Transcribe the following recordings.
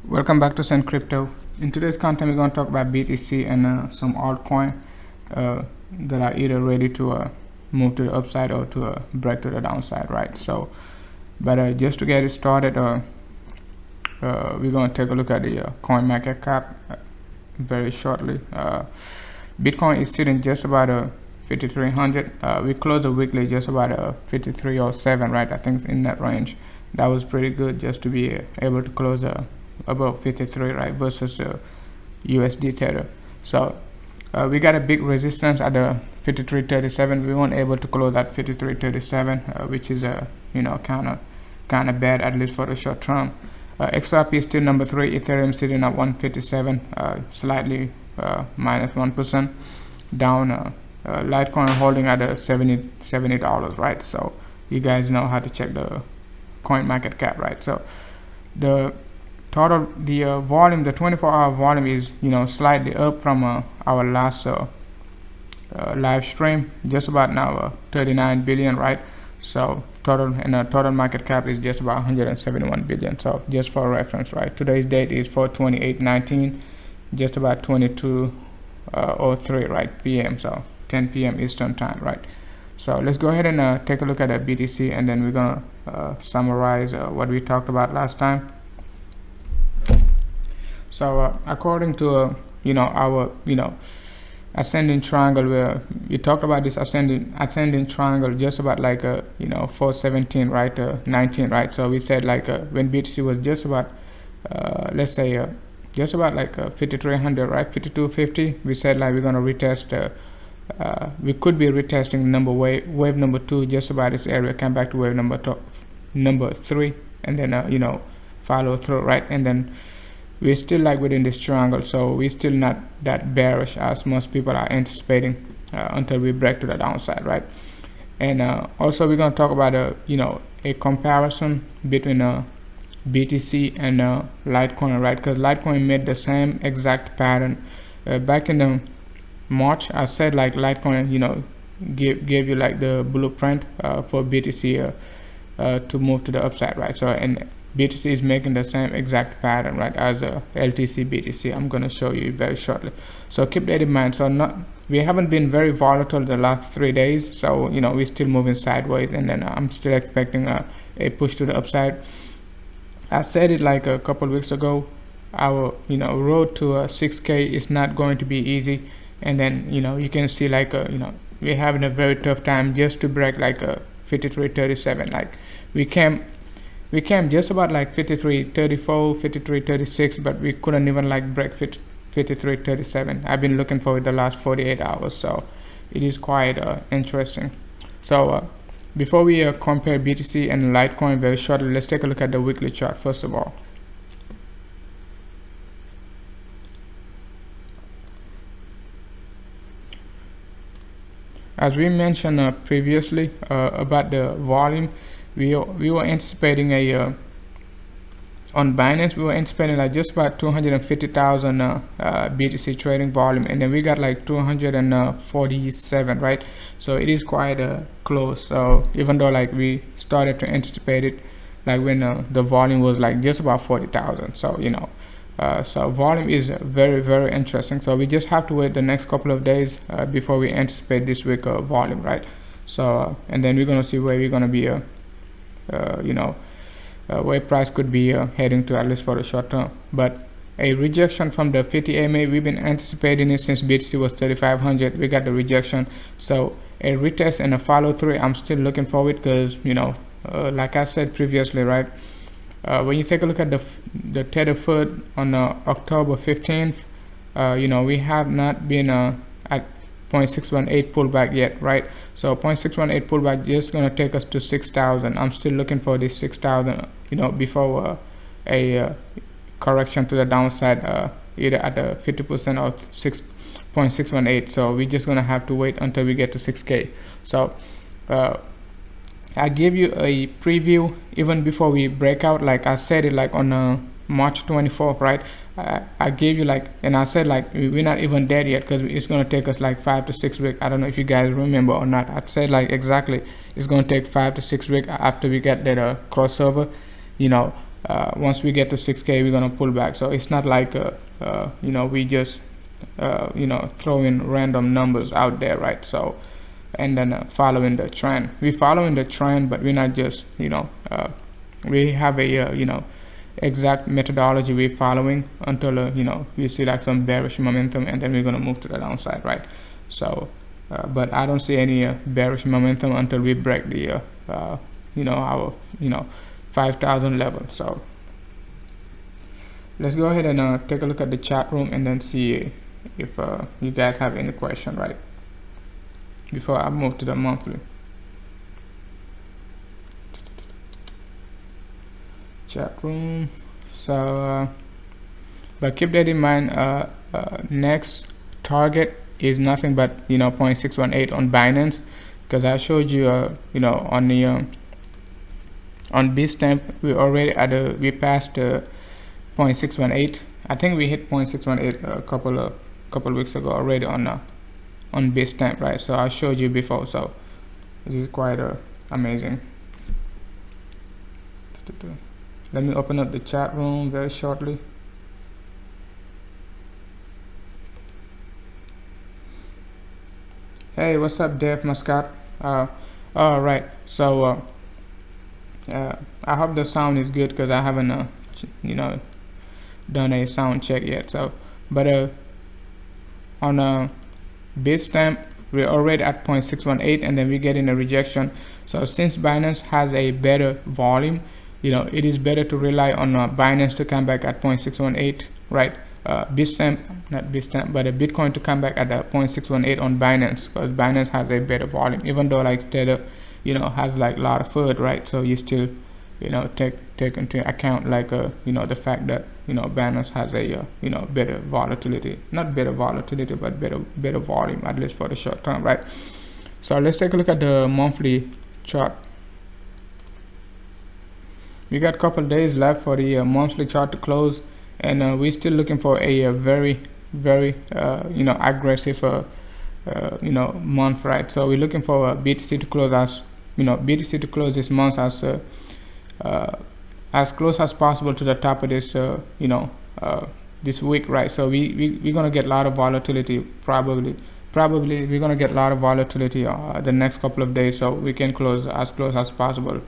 Welcome back to Send Crypto. In today's content, we're going to talk about BTC and some altcoin that are either ready to move to the upside or to break to the downside, right? So, but just to get it started, we're going to take a look at the coin market cap very shortly. Bitcoin is sitting just about 5,300. We closed the weekly just about 5307, right? I think it's in that range. That was pretty good just to be able to close above 53, right, versus USD Tether. So we got a big resistance at the 53.37. We weren't able to close at 53.37, which is kind of bad, at least for the short term. XRP is still number 3. Ethereum sitting at 157, slightly minus 1% down. Litecoin holding at $70, right? So you guys know how to check the coin market cap, right? So the total, the volume, the 24-hour volume is slightly up from our last live stream, just about now 39 billion, right? So total market cap is just about 171 billion. So just for reference, right, today's date is 4/28/19, just about 22:03 right p.m. so 10 p.m. Eastern time, right? So let's go ahead and take a look at the BTC, and then we're gonna summarize what we talked about last time. So according to our ascending triangle, where we talked about this ascending triangle just about like 417, right, 19, right? So we said like when BTC was just about let's say just about like 5,300, right, 5250, we said like we're gonna retest. We could be retesting wave number 2, just about this area, come back to wave number 3, and then follow through, right? And then we're still like within this triangle, so we're still not that bearish as most people are anticipating until we break to the downside, right? And also we're going to talk about a comparison between BTC and Litecoin, right? Because Litecoin made the same exact pattern back in the March. I said like Litecoin gave you like the blueprint for BTC to move to the upside, right? So and BTC is making the same exact pattern, right, as a LTC BTC. I'm going to show you very shortly, so keep that in mind. So we haven't been very volatile the last 3 days, so we're still moving sideways, and then I'm still expecting a push to the upside. I said it like a couple weeks ago, our road to 6K is not going to be easy, and then you can see like we're having a very tough time just to break like 53.37. like we came just about like 53.34, 53.36, but we couldn't even like break 53.37. I've been looking for it the last 48 hours, so it is quite interesting. So before we compare BTC and Litecoin very shortly, let's take a look at the weekly chart first of all. As we mentioned previously about the volume, we were anticipating on Binance, we were anticipating like just about 250,000 BTC trading volume, and then we got like 247, right? So it is quite close. So even though like we started to anticipate it like when the volume was like just about 40,000, so so volume is very, very interesting. So we just have to wait the next couple of days before we anticipate this week volume, right? So and then we're gonna see where we're gonna be where price could be heading to, at least for the short term. But a rejection from the 50 EMA, we've been anticipating it since BTC was 3,500. We got the rejection, so a retest and a follow through, I'm still looking forward, because like I said previously, right, when you take a look at the Tether foot on October 15th, we have not been at 0.618 pullback yet, right? So 0.618 pullback just gonna take us to 6,000. I'm still looking for this 6,000 before a correction to the downside, either at the 50% or 6.618. so we're just gonna have to wait until we get to 6K. So I gave you a preview even before we break out, like I said it like on March 24th, right? I gave you like, and I said like we're not even dead yet, because it's going to take us like 5 to 6 weeks. I don't know if you guys remember or not. I said like exactly it's going to take 5 to 6 weeks after we get that crossover once we get to 6K, we're gonna pull back. So it's not like you know, we just you know, throwing random numbers out there, right? So and then following the trend. We're following the trend, but we're not just, you know, we have a you know, exact methodology we're following until you know, we see like some bearish momentum, and then we're gonna move to the downside, right? So but I don't see any bearish momentum until we break the you know, our, you know, 5,000 level. So let's go ahead and take a look at the chat room and then see if you guys have any question, right, before I move to the monthly chat room. So but keep that in mind, next target is nothing but, you know, 0.618 on Binance, because I showed you you know, on the on Bitstamp we already at we passed 0.618. I think we hit 0.618 a couple weeks ago already on Bitstamp, right? So I showed you before, so this is quite amazing. Let me open up the chat room very shortly. Hey, what's up, Dave Muscat? All right, so I hope the sound is good, because I haven't you know, done a sound check yet. So but on Bitstamp we're already at 0.618, and then we get in a rejection. So since Binance has a better volume, you know, it is better to rely on Binance to come back at 0.618, right? Bitstamp, not Bitstamp, but Bitcoin to come back at 0.618 on Binance, because Binance has a better volume, even though like Tether, you know, has like a lot of FUD, right? So you still, you know, take into account like you know, the fact that, you know, Binance has a you know, better volatility, not better volatility, but better volume, at least for the short term, right? So let's take a look at the monthly chart. We got a couple days left for the monthly chart to close, and we're still looking for a very you know, aggressive you know, month, right? So we're looking for BTC to close as, you know, BTC to close this month as close as possible to the top of this you know, this week, right? So we're gonna get a lot of volatility, probably we're gonna get a lot of volatility the next couple of days, so we can close as close as possible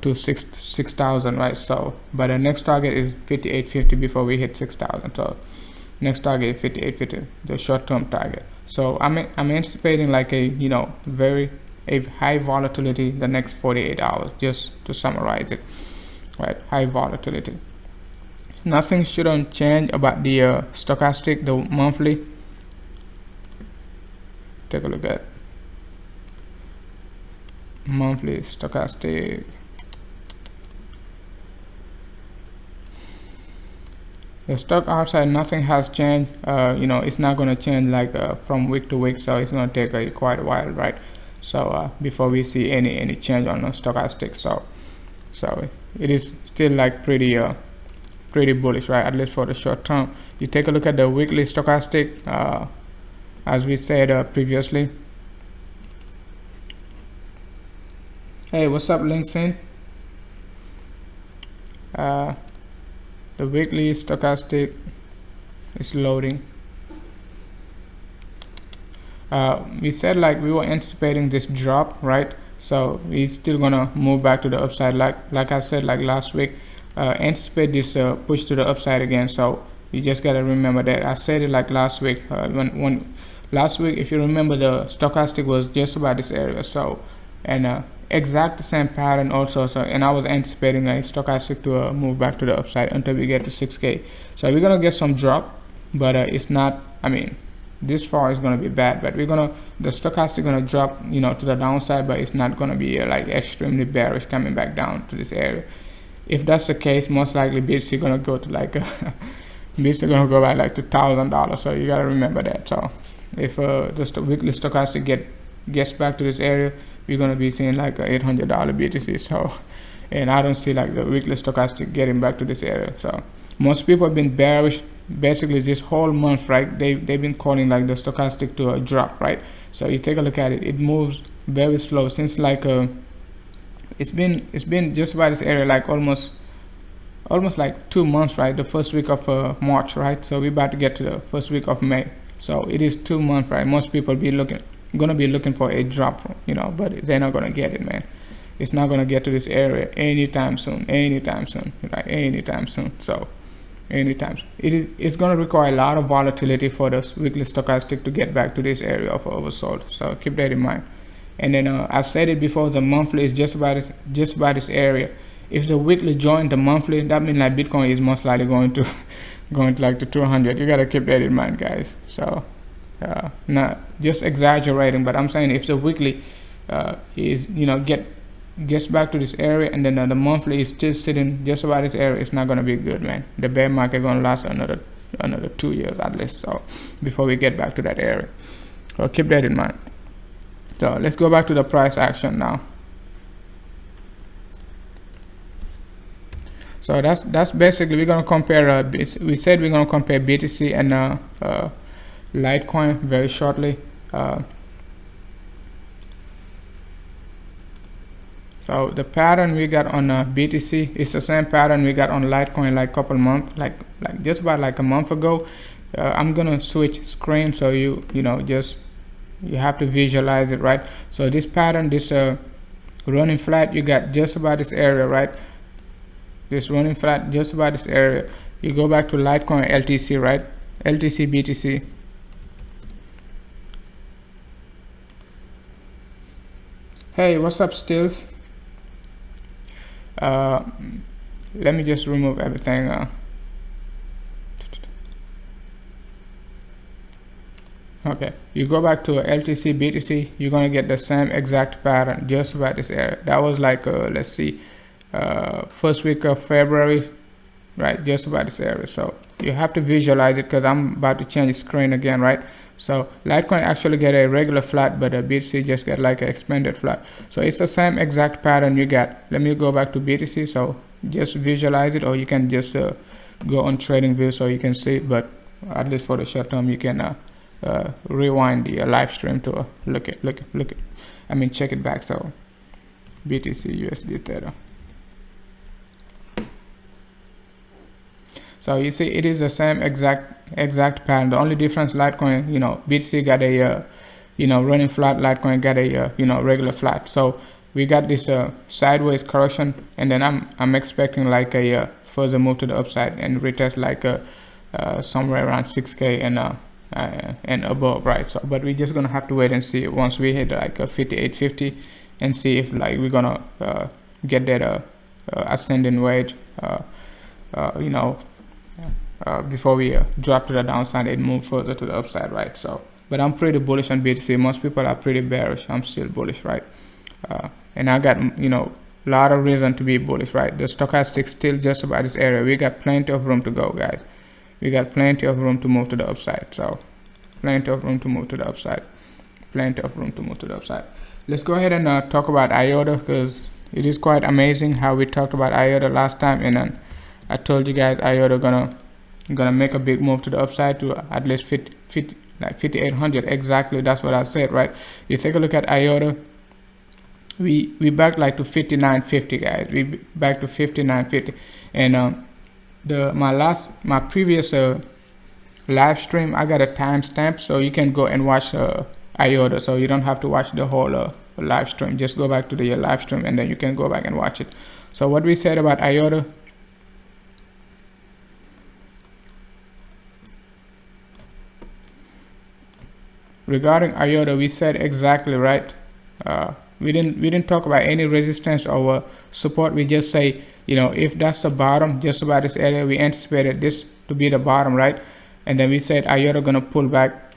to 6,000, right? So but the next target is 5850 before we hit 6,000. So next target is 5850, the short-term target. So I'm anticipating like a, you know, a high volatility the next 48 hours, just to summarize it, right? High volatility. Nothing shouldn't change about the stochastic, the monthly. Take a look at monthly stochastic. The stock outside, nothing has changed. You know, it's not going to change like from week to week, so it's going to take quite a while, right? So before we see any change on the stochastic, so it is still like pretty bullish, right? At least for the short term. You take a look at the weekly stochastic, as we said previously. Hey, what's up, Linksfin? The weekly stochastic is loading. We said like we were anticipating this drop, right? So we're still gonna move back to the upside, like I said like last week. Anticipate this push to the upside again. So you just gotta remember that. I said it like last week. When last week, if you remember, the stochastic was just about this area. So and exact the same pattern also. So and I was anticipating a stochastic to move back to the upside until we get to 6K. So we're gonna get some drop, but it's not, I mean, this far is gonna be bad, but the stochastic gonna drop, you know, to the downside, but it's not gonna be like extremely bearish coming back down to this area. If that's the case, most likely BTC gonna go to like BTC gonna go back like to $1,000. So you gotta remember that. So if the weekly stochastic gets back to this area, we're gonna be seeing like a $800 BTC. So, and I don't see like the weekly stochastic getting back to this area. So most people have been bearish basically this whole month, right? They've been calling like the stochastic to a drop, right? So you take a look at it, it moves very slow since like it's been just about this area like almost like 2 months, right? The first week of March, right? So we're about to get to the first week of May. So it is 2 months, right? Most people gonna be looking for a drop, you know, but they're not gonna get it, man. It's not gonna get to this area anytime soon, right? Anytime soon. So anytime it's gonna require a lot of volatility for the weekly stochastic to get back to this area of oversold. So keep that in mind. And then I said it before, the monthly is just about this area. If the weekly join the monthly, that means like Bitcoin is most likely going to like to 200. You gotta keep that in mind, guys. So not just exaggerating, but I'm saying if the weekly is, you know, gets back to this area, and then the monthly is still sitting just about this area, it's not gonna be good, man. The bear market gonna last another 2 years at least, so before we get back to that area. So keep that in mind. So let's go back to the price action now. So that's basically, we're gonna compare. We said we're gonna compare BTC and Litecoin very shortly. So the pattern we got on BTC is the same pattern we got on Litecoin like couple months, like just about like a month ago. I'm gonna switch screen so you know, just you have to visualize it, right? So this pattern, this running flat, you got just about this area, right? This running flat just about this area. You go back to Litecoin LTC, right? LTC BTC. Hey, what's up, Steve? Let me just remove everything. Okay, you go back to LTC BTC, you're gonna get the same exact pattern just about this area. That was like let's see, first week of February, right? Just about this area. So you have to visualize it, because I'm about to change the screen again, right? So Litecoin actually get a regular flat, but BTC just get like an expanded flat. So it's the same exact pattern you get. Let me go back to BTC, so just visualize it, or you can just go on TradingView so you can see it. But at least for the short term, you can rewind the live stream to look at. I mean, check it back. So BTC USD Theta. So you see, it is the same exact pattern. The only difference, Litecoin, you know, BTC got a running flat, Litecoin got a regular flat. So we got this sideways correction, and then I'm expecting like a further move to the upside and retest like somewhere around 6K and above, right? So but we're just gonna have to wait and see once we hit like a 58.50 and see if like we're gonna get that ascending wedge, before we drop to the downside and move further to the upside, right? So but I'm pretty bullish on BTC. Most people are pretty bearish. I'm still bullish, right? And I got, you know, a lot of reason to be bullish, right? The stochastic still just about this area. We got plenty of room to go, guys. We got plenty of room to move to the upside. So plenty of room to move to the upside. Let's go ahead and talk about IOTA, because it is quite amazing how we talked about IOTA last time, and then I told you guys IOTA gonna make a big move to the upside to at least 5,800. Exactly, that's what I said, right? You take a look at IOTA. We back like to 59.50, guys. We back to 59.50, and my previous live stream, I got a timestamp, so you can go and watch IOTA. So you don't have to watch the whole live stream. Just go back to the live stream, and then you can go back and watch it. So what we said about IOTA. Regarding IOTA, we said exactly right. We didn't talk about any resistance or support. We just say, you know, if that's the bottom, just about this area, we anticipated this to be the bottom, right? And then we said IOTA gonna pull back.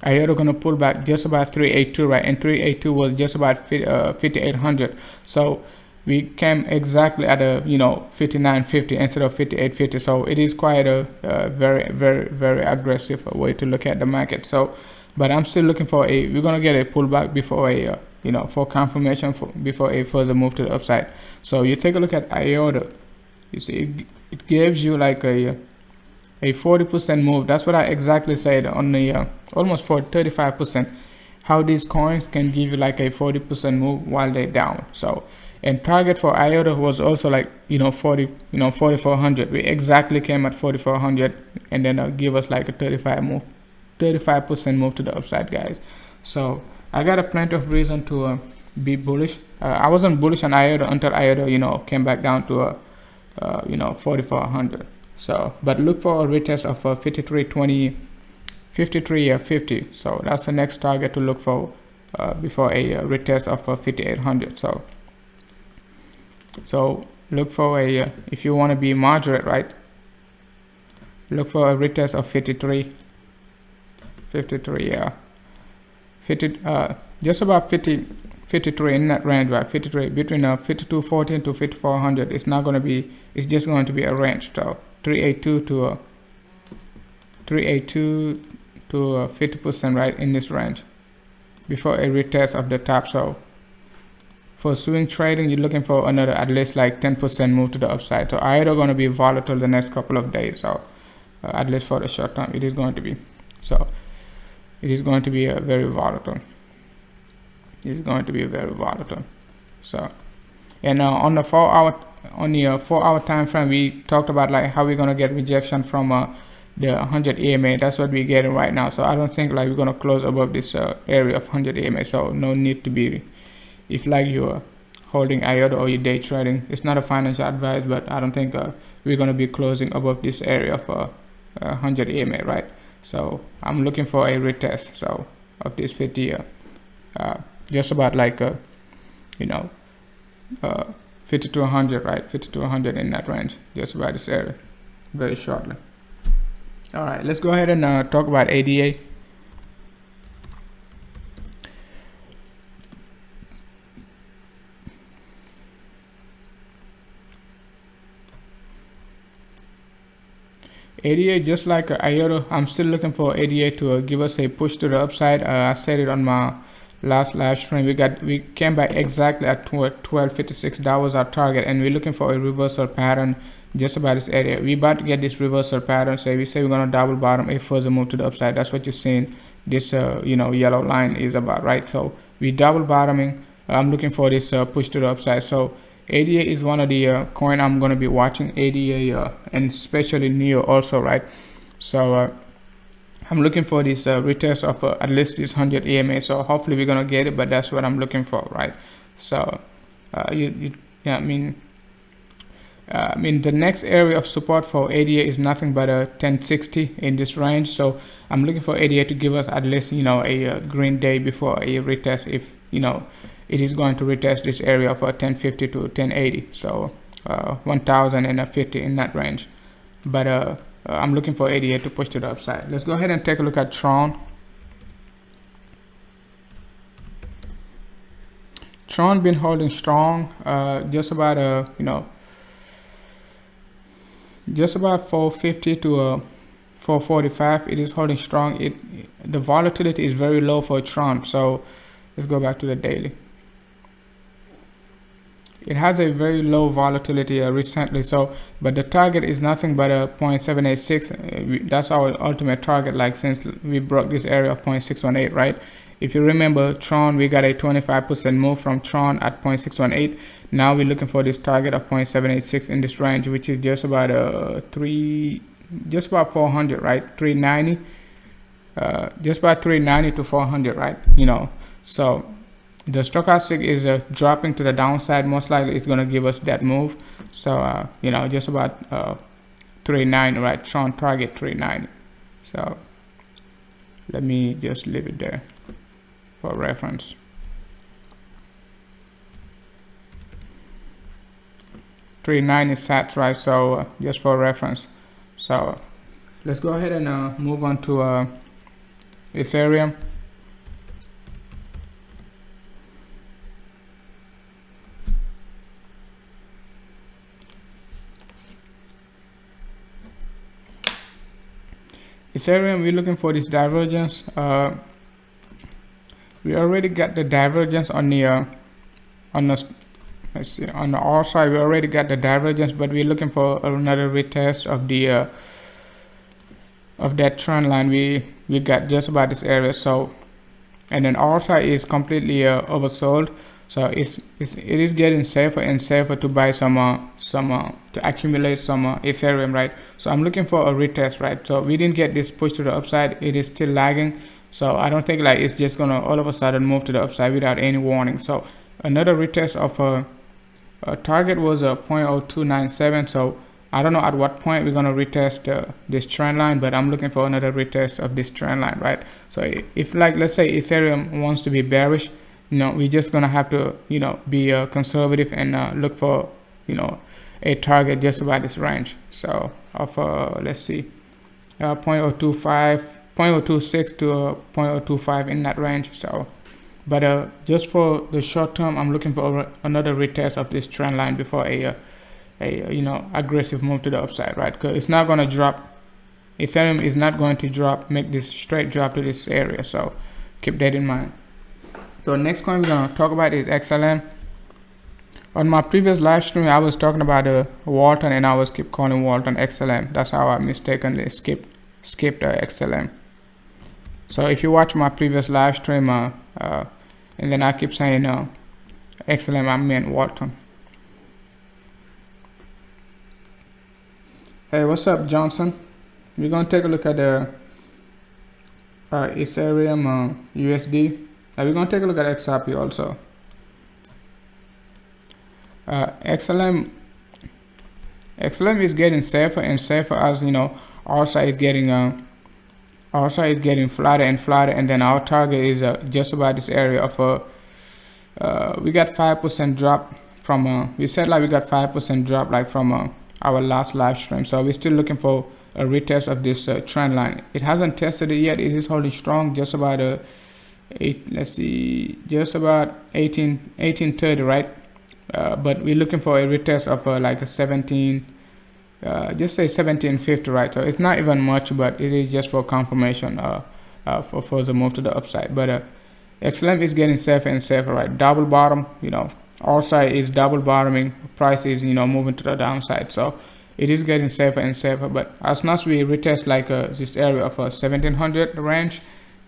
IOTA gonna pull back just about 382, right? And 382 was just about 5,800. So we came exactly at a 59.50 instead of 58.50. So it is quite a very, very, very aggressive way to look at the market. So, but I'm still looking for we're gonna get a pullback before for confirmation before a further move to the upside. So you take a look at IOTA. You see, it gives you like a 40% move. That's what I exactly said on the almost for 35%. how these coins can give you like a 40% move while they're down. So, and target for IOTA was also like 4400. We exactly came at 4400, and then give us like a 35% move to the upside, guys. So I got a plenty of reason to be bullish. I wasn't bullish on IOTA until IOTA came back down to 4400. So, but look for a retest of 5320, 5350. So that's the next target to look for before a retest of 5800. So look for a if you want to be moderate, right, look for a retest of 53, yeah, 50, just about 53 in that range, right? 53 between 5214 to 5400. It's not going to be, it's just going to be a range. So 382 to 50%, right, in this range before a retest of the top. So for swing trading, you're looking for another at least like 10% move to the upside. So either going to be volatile the next couple of days. So at least for the short term, it is going to be. So it is going to be a very volatile. It is going to be very volatile. So, and on the 4-hour time frame, we talked about like how we're going to get rejection from the 100 EMA. That's what we're getting right now. So I don't think like we're going to close above this area of 100 EMA. So no need to be, if like you're holding IOTA or you're day trading, it's not a financial advice, but I don't think we're going to be closing above this area of 100 EMA, right? So I'm looking for a retest, so of this 50, just about like 50 to 100, right? 50 to 100 in that range, just about this area, very shortly. All right, let's go ahead and talk about ADA. ADA, just like IOTA, I'm still looking for ADA to give us a push to the upside. I said it on my last live stream. We came back exactly at 1256. That was our target, and we're looking for a reversal pattern just about this area. We about to get this reversal pattern. So we say we're gonna double bottom, a further move to the upside. That's what you're seeing. This yellow line is about, right? So we double bottoming. I'm looking for this push to the upside. So ADA is one of the coin I'm going to be watching, ADA and especially NEO also, right? So I'm looking for this retest of at least this 100 EMA. So hopefully we're going to get it, but that's what I'm looking for, right? So I mean the next area of support for ADA is nothing but a 1060 in this range. So I'm looking for ADA to give us at least a green day before a retest, if it is going to retest this area of 1050 to 1080, so 1050 in that range. But I'm looking for ADA to push to the upside. Let's go ahead and take a look at Tron. Tron been holding strong, just about just about 450 to 445. It is holding strong. The volatility is very low for Tron. So let's go back to the daily. It has a very low volatility recently, so but the target is nothing but a 0.786. That's our ultimate target, like since we broke this area of 0.618, right? If you remember Tron, we got a 25% move from Tron at 0.618. Now we're looking for this target of 0.786 in this range, which is just about just about 400, right? 390, just about 390 to 400, right? So the stochastic is dropping to the downside. Most likely it's going to give us that move. So just about 390, right? Tron target 390. So let me just leave it there for reference. $390 sats, right? So just for reference. So let's go ahead and move on to Ethereum. Ethereum, we're looking for this divergence. We already got the divergence on the let's see, on the R side. We already got the divergence, but we're looking for another retest of the of that trend line. We got just about this area. So and then RSI is completely oversold. So it is getting safer and safer to buy some to accumulate some Ethereum, right? So I'm looking for a retest, right? So we didn't get this push to the upside. It is still lagging. So I don't think like it's just gonna all of a sudden move to the upside without any warning. So another retest of a target was a 0.0297. So I don't know at what point we're gonna retest this trend line, but I'm looking for another retest of this trend line, right? So if like let's say Ethereum wants to be bearish, we're just gonna have to be conservative and look for a target just about this range. So of let's see, 0.025, 0.026 to 0.025 in that range. So but just for the short term, I'm looking for another retest of this trend line before a aggressive move to the upside, right? Because it's not going to drop. Ethereum is not going to drop, make this straight drop to this area. So keep that in mind. So next coin we're going to talk about is XLM. On my previous live stream, I was talking about Walton, and I was keep calling Walton XLM. That's how I mistakenly skipped XLM. So if you watch my previous live stream, and then I keep saying XLM, I meant Walton. Hey, what's up, Johnson? We're going to take a look at the Ethereum USD. We're going to take a look at XRP also. XLM is getting safer and safer as RSI is getting flatter and flatter, and then our target is just about this area of we got 5% drop from we said like we got 5% drop like from our last live stream. So we're still looking for a retest of this trend line. It hasn't tested it yet. It is holding strong, just about just about 1830, right? But we're looking for a retest of like a 17, just say 1750, right? So it's not even much, but it is just for confirmation for further move to the upside. But XLM is getting safer and safer, right? Double bottom, RSI is double bottoming, price is moving to the downside. So it is getting safer and safer. But as soon as we retest like this area of 1700 range,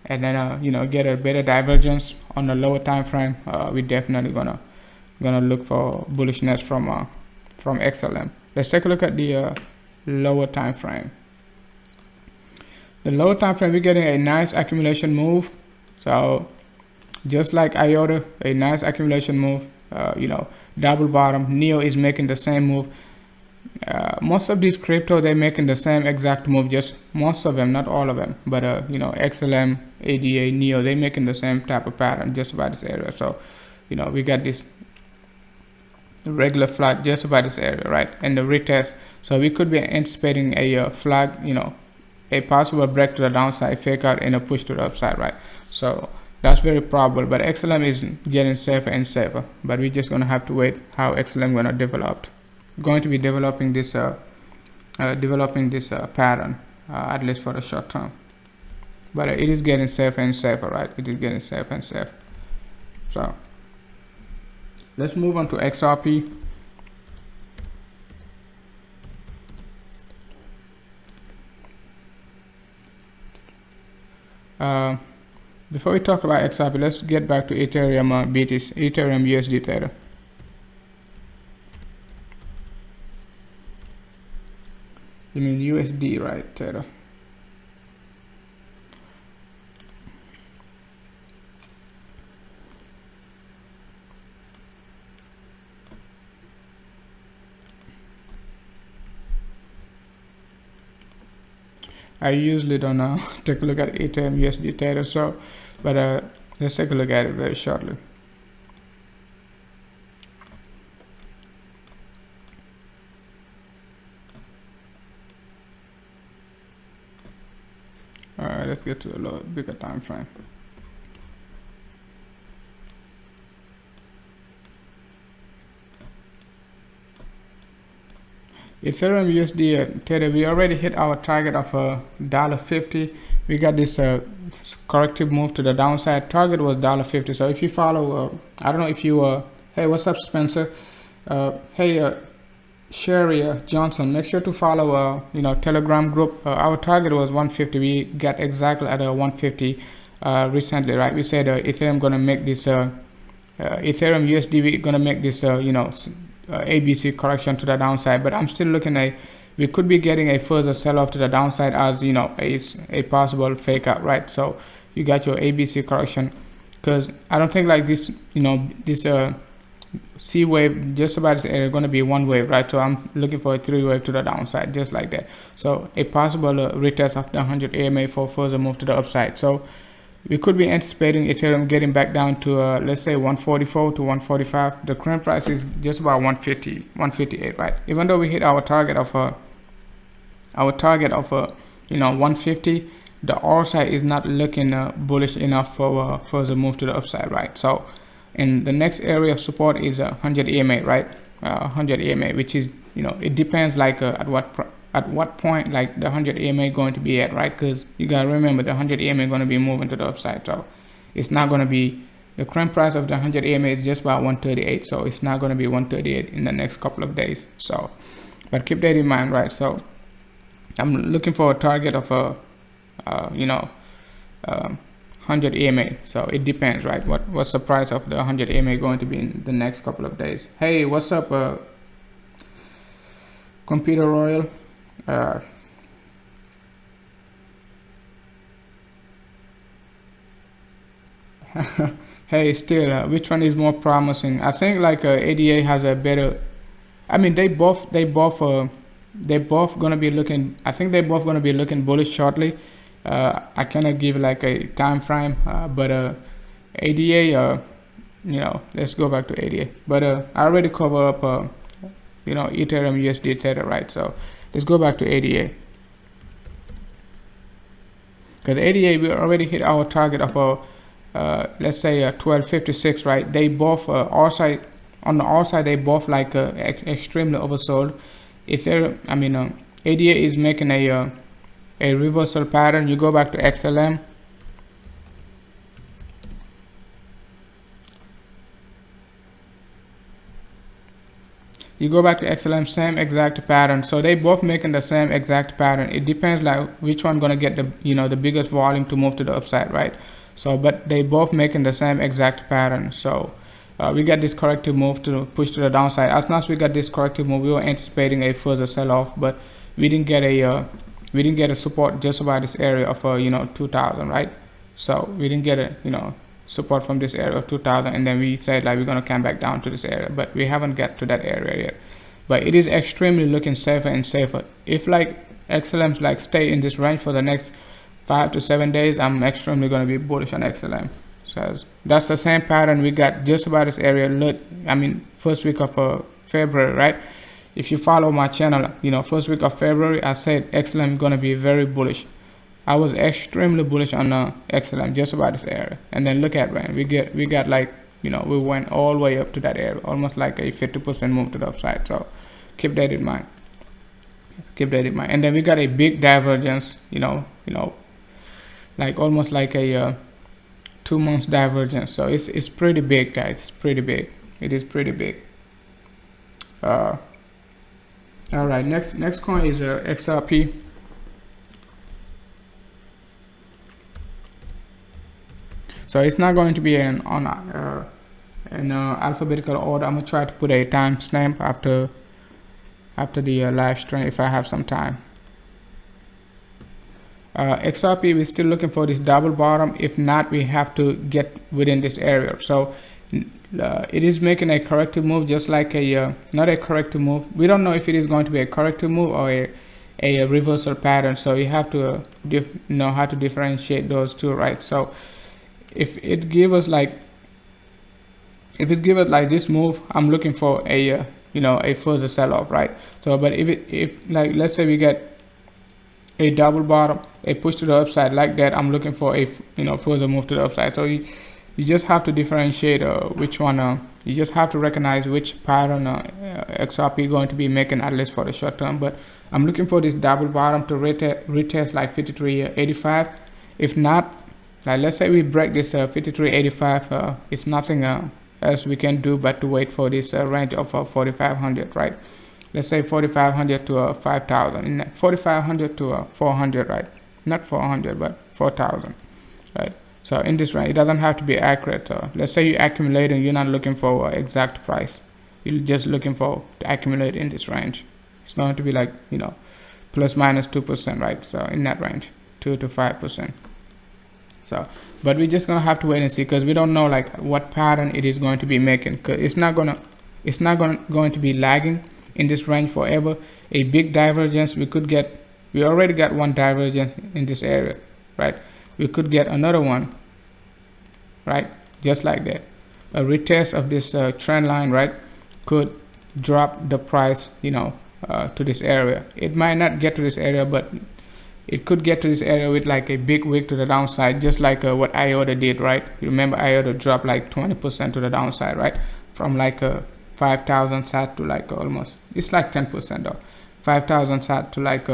and then get a better divergence on the lower time frame, we definitely gonna look for bullishness from XLM. Let's take a look at the lower time frame. The lower time frame, we're getting a nice accumulation move. So just like IOTA, a nice accumulation move. Double bottom. Neo is making the same move. Most of these crypto, they're making the same exact move, just most of them, not all of them. But XLM, ADA, Neo, they're making the same type of pattern just about this area. So we got this regular flat just about this area, right? And the retest. So we could be anticipating a flag, a possible break to the downside, fake out, and a push to the upside, right? So that's very probable. But XLM is getting safer and safer. But we're just gonna have to wait how XLM gonna develop. Going to be developing this pattern, at least for the short term. But it is getting safer and safer, right? It is getting safer and safer. So let's move on to XRP. Before we talk about XRP, let's get back to Ethereum BTC, Ethereum USD Theta. You mean USD, right, Theta? I usually don't take a look at Ethereum USD Theta, so but let's take a look at it very shortly. All right, let's get to a bigger time frame. Ethereum USD Theta, we already hit our target of $1.50. We got this corrective move to the downside. Target was $1.50. So if you follow, I don't know if you, hey, what's up, Spencer? Hey, Sherry Johnson, make sure to follow, Telegram group. Our target was 150. We got exactly at 150 recently, right? We said Ethereum gonna make this Ethereum USD gonna make this ABC correction to the downside, but I'm still looking at we could be getting a further sell-off to the downside as a possible fake out, right? So you got your ABC correction, because I don't think like this this C wave just about this area going to be one wave, right? So I'm looking for a 3 wave to the downside, just like that. So a possible retest of the 100 EMA for further move to the upside. So we could be anticipating Ethereum getting back down to let's say 144 to 145. The current price is just about 150, 158, right? Even though we hit our target of 150, the R side is not looking bullish enough for further move to the upside, right? So and the next area of support is 100 EMA, right? 100 EMA, which is it depends like at what point like the 100 EMA going to be at, right? Because you gotta remember the 100 EMA going to be moving to the upside, so it's not going to be the current price of the 100 EMA is just about 138, so it's not going to be 138 in the next couple of days. So but keep that in mind, right? So I'm looking for a target of 100 EMA. So it depends, right? What's the price of the 100 EMA going to be in the next couple of days? Hey, what's up, Computer Royal? Hey, still, which one is more promising? I think like ADA has a better. I mean, they both gonna be looking. I think they both gonna be looking bullish shortly. I cannot give like a time frame, but ADA, let's go back to ADA. But I already cover up, Ethereum USD Theta, right? So let's go back to ADA, because ADA we already hit our target of let's say 1256, right? They both on the R side they both like extremely oversold. Ethereum, ADA is making a reversal pattern. You go back to XLM. You go back to XLM, same exact pattern. So they both making the same exact pattern. It depends like which one gonna get the the biggest volume to move to the upside, right? So but they both making the same exact pattern. So we got this corrective move to push to the downside. As long as we got this corrective move, we were anticipating a further sell-off, but we didn't get a support just about this area of 2000, right? So we didn't get a support from this area of 2000, and then we said like we're gonna come back down to this area, but we haven't got to that area yet. But it is extremely looking safer and safer. If like XLMs like stay in this range for the next 5 to 7 days, I'm extremely gonna be bullish on XLM. So that's the same pattern we got just about this area. First week of February, right? If you follow my channel, first week of February, I said XLM is gonna be very bullish. I was extremely bullish on XLM just about this area, and then look at when we got like we went all the way up to that area, almost like a 50% move to the upside. So keep that in mind. And then we got a big divergence, like almost like a 2 months divergence. So it's pretty big, guys. It's pretty big. It is pretty big. All right, next coin is XRP. So it's not going to be in alphabetical order. I'm gonna try to put a timestamp after the live stream if I have some time. XRP, we're still looking for this double bottom. If not, we have to get within this area. So it is making a corrective move, just like not a corrective move. We don't know if it is going to be a corrective move or a reversal pattern. So you have to know how to differentiate those two, right? So if it give us like this move, I'm looking for a further sell-off, right? So but if like let's say we get a double bottom, a push to the upside like that, I'm looking for a further move to the upside. So you just have to differentiate which one. You just have to recognize which pattern XRP going to be making, at least for the short term. But I'm looking for this double bottom to retest like 53.85. If not, like let's say we break this 53.85, it's nothing else we can do but to wait for this range of 4,500, right? Let's say 4,500 to 5,000, 4,500 to 400, right? Not 400, but 4,000, right? So in this range, it doesn't have to be accurate. Let's say you're accumulating, you're not looking for an exact price. You're just looking for to accumulate in this range. It's going to be like, you know, plus minus 2%, right? So in that range, 2 to 5%. So, but we're just gonna have to wait and see, because we don't know like what pattern it is going to be making. Because it's not going to be lagging in this range forever. A big divergence, we already got one divergence in this area, right? We could get another one, right? Just like that. A retest of this trend line, right, could drop the price, you know, to this area. It might not get to this area, but it could get to this area with like a big wick to the downside, just like what IOTA did, right? You remember IOTA dropped like 20% to the downside, right? From like 5,000 sat to like almost, it's like 10% though. 5,000 sat to like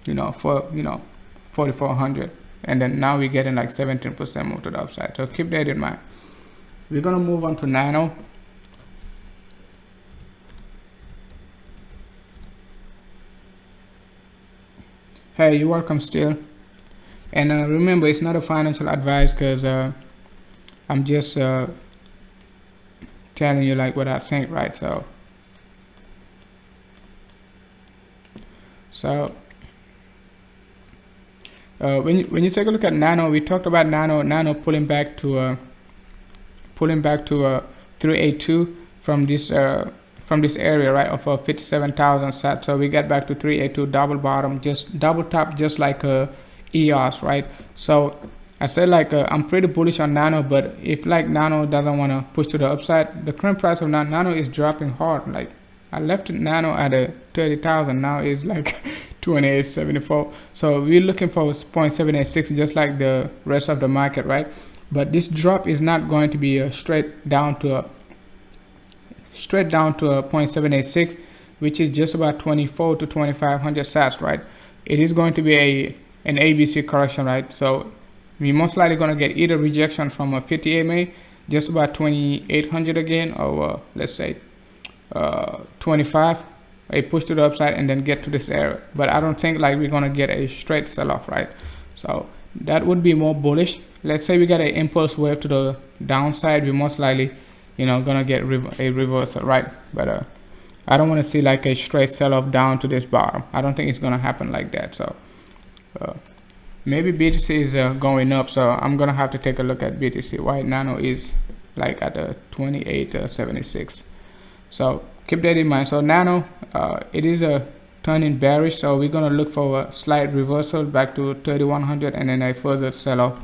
you know, 4,400, and then now we're getting like 17% move to the upside. So keep that in mind. We're gonna move on to Nano. Hey, you're welcome still. And remember, it's not a financial advice, because I'm just telling you like what I think, right? So when you take a look at Nano, we talked about Nano pulling back to 382 from this area, right, of 57,000 sat. So we get back to 382, double bottom, just double top, just like EOS, right? So I said like I'm pretty bullish on Nano, but if like Nano doesn't want to push to the upside, the current price of Nano is dropping hard. Like I left Nano at 30,000, now it's like 28.74. So we're looking for 0.786, just like the rest of the market, right? But this drop is not going to be straight down to a 0.786, which is just about 24 to 2,500 sats, right? It is going to be an ABC correction, right? So we most likely going to get either rejection from a 50 MA, just about 2,800 again, or let's say 25, a push to the upside, and then get to this area. But I don't think like we're going to get a straight sell-off, right? So that would be more bullish. Let's say we got an impulse wave to the downside, we most likely, you know, gonna get a reversal, right? But I don't want to see like a straight sell-off down to this bottom. I don't think it's gonna happen like that. So maybe BTC is going up, so I'm gonna have to take a look at BTC. Why Nano is like at 28.76. So keep that in mind. So Nano, it is turning bearish, so we're gonna look for a slight reversal back to 3,100, and then a further sell-off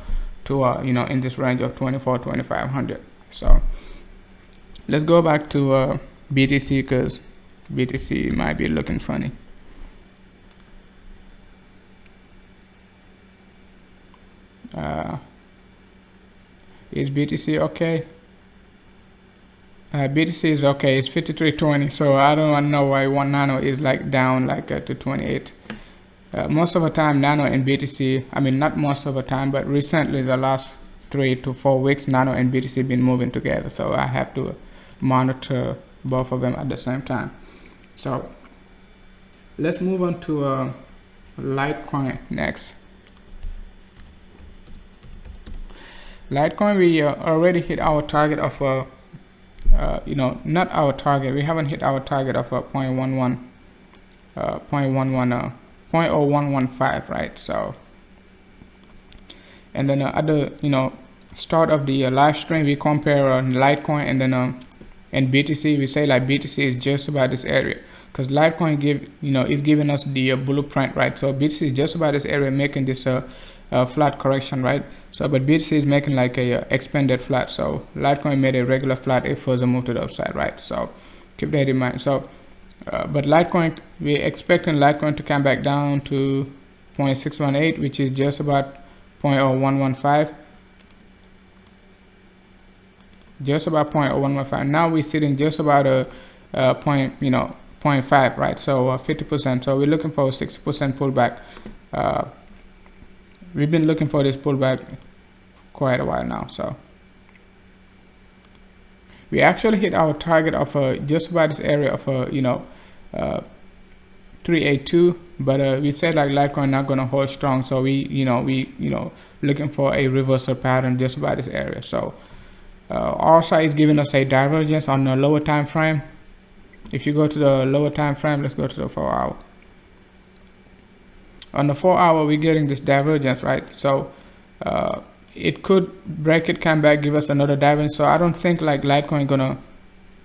to you know, in this range of 2,500. So let's go back to BTC, because BTC might be looking funny. Is BTC okay? BTC is okay. It's 53.20, so I don't know why one Nano is like down like to 28. Most of the time, Nano and BTC, I mean not most of the time, but recently the last 3 to 4 weeks, Nano and BTC been moving together. So I have to monitor both of them at the same time. So let's move on to Litecoin next. Litecoin, we already hit our target of you know, not our target. We haven't hit our target of 0.0115, right? So, and then at the, you know, start of the live stream, we compare Litecoin and then and BTC. We say like BTC is just about this area, because Litecoin is giving us the blueprint, right? So BTC is just about this area, making this flat correction, right? So but BTC is making like a expanded flat. So Litecoin made a regular flat, a further move to the upside, right? So keep that in mind. So but Litecoin, we're expecting Litecoin to come back down to 0.618, which is just about 0.0115, just about 0.0115. Now we're sitting just about a 0.5, right? So 50%. So we're looking for a 60% pullback. We've been looking for this pullback quite a while now. So we actually hit our target of just about this area of 382, but we said like Litecoin not gonna hold strong, so we looking for a reversal pattern just about this area. So RSI is giving us a divergence on the lower time frame. If you go to the lower time frame, let's go to the 4 hour. On the 4 hour, we're getting this divergence, right? So it could break it, come back, give us another divergence. So I don't think like Litecoin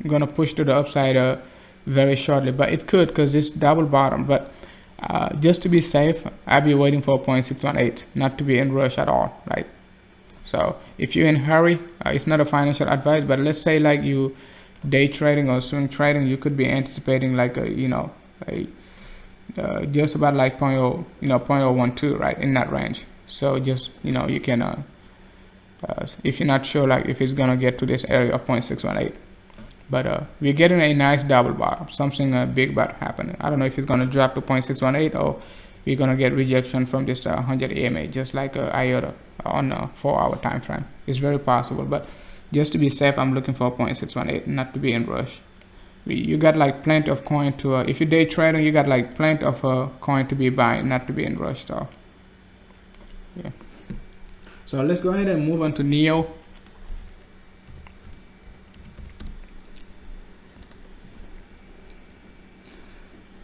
gonna push to the upside very shortly, but it could, because it's double bottom. But just to be safe, I'll be waiting for 0.618, not to be in rush at all, right? So if you're in a hurry, it's not a financial advice, but let's say like you day trading or swing trading, you could be anticipating like just about like 0.012, right, in that range. So just you can if you're not sure like if it's gonna get to this area of 0.618, but we're getting a nice double bottom, something big about happening. I don't know if it's gonna drop to 0.618 or we're gonna get rejection from this 100 EMA, just like IOTA on a 4 hour time frame. It's very possible, but just to be safe, I'm looking for 0.618, not to be in rush. You got like plenty of coin to if you're day trading, you got like plenty of coin to be buying, not to be in rush. So yeah, so let's go ahead and move on to NEO.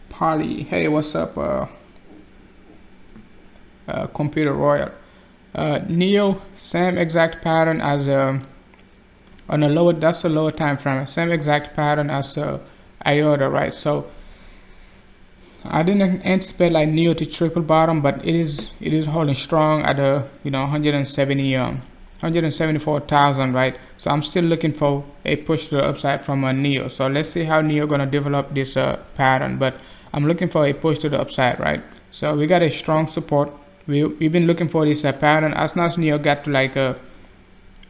Polly, hey, what's up? Computer Royal. NEO, same exact pattern as on a lower, that's a lower time frame, same exact pattern as IOTA, right? So I didn't anticipate like NEO to triple bottom, but it is holding strong at a 174,000, right? So I'm still looking for a push to the upside from a NEO. So let's see how NEO gonna develop this pattern, but I'm looking for a push to the upside, right? So we got a strong support. We've been looking for this pattern. As now as NEO got to like a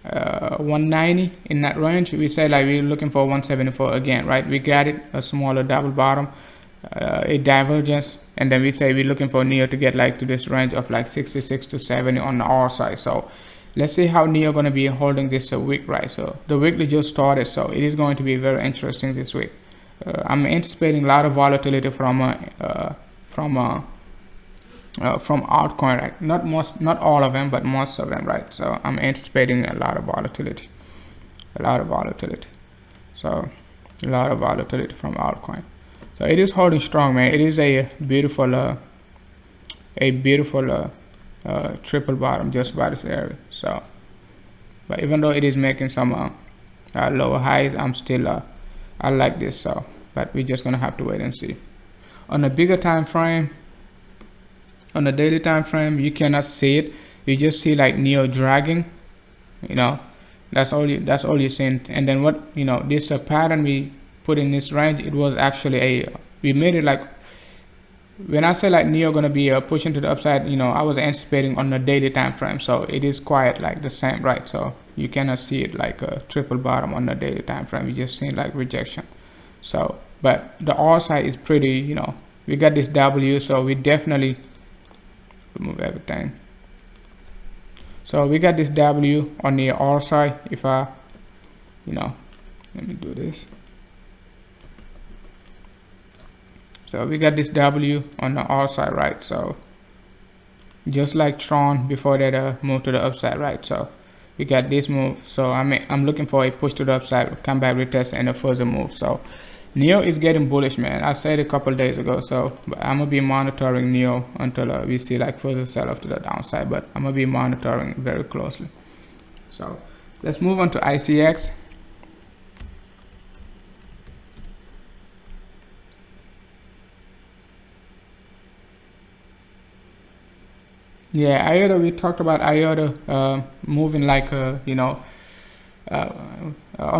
190 in that range, we say like we're looking for 174 again, right? We got it, a smaller double bottom, a divergence, and then we say we're looking for NEO to get like to this range of like 66 to 70 on the R side. So let's see how NEO going to be holding this week, right? So the weekly just started, so it is going to be very interesting this week. I'm anticipating a lot of volatility from altcoin, right? Not all of them, but most of them, right? So I'm anticipating a lot of volatility, so a lot of volatility from altcoin. So it is holding strong, man. It is a beautiful triple bottom just by this area. So, but even though it is making some lower highs, I'm still I like this. So, but we're just gonna have to wait and see. On a bigger time frame, on the daily time frame, you cannot see it. You just see like NEO dragging. That's all you're seeing. And then what this pattern we put in this range, it was actually we made it like, when I say like NEO gonna be pushing to the upside, I was anticipating on the daily time frame. So it is quite like the same, right? So you cannot see it like a triple bottom on the daily time frame. You just see like rejection. So, but the R side is pretty, we got this W, so we definitely remove everything. So we got this W on the R side. If I, let me do this. So we got this W on the R side, right? So just like Tron before that move to the upside, right? So we got this move. So I'm looking for a push to the upside, come back, retest, and a further move. So NEO is getting bullish, man. I said it a couple days ago. So I'm gonna be monitoring NEO until we see like further sell off to the downside. But I'm gonna be monitoring very closely. So let's move on to ICX. Yeah, IOTA, we talked about IOTA moving like on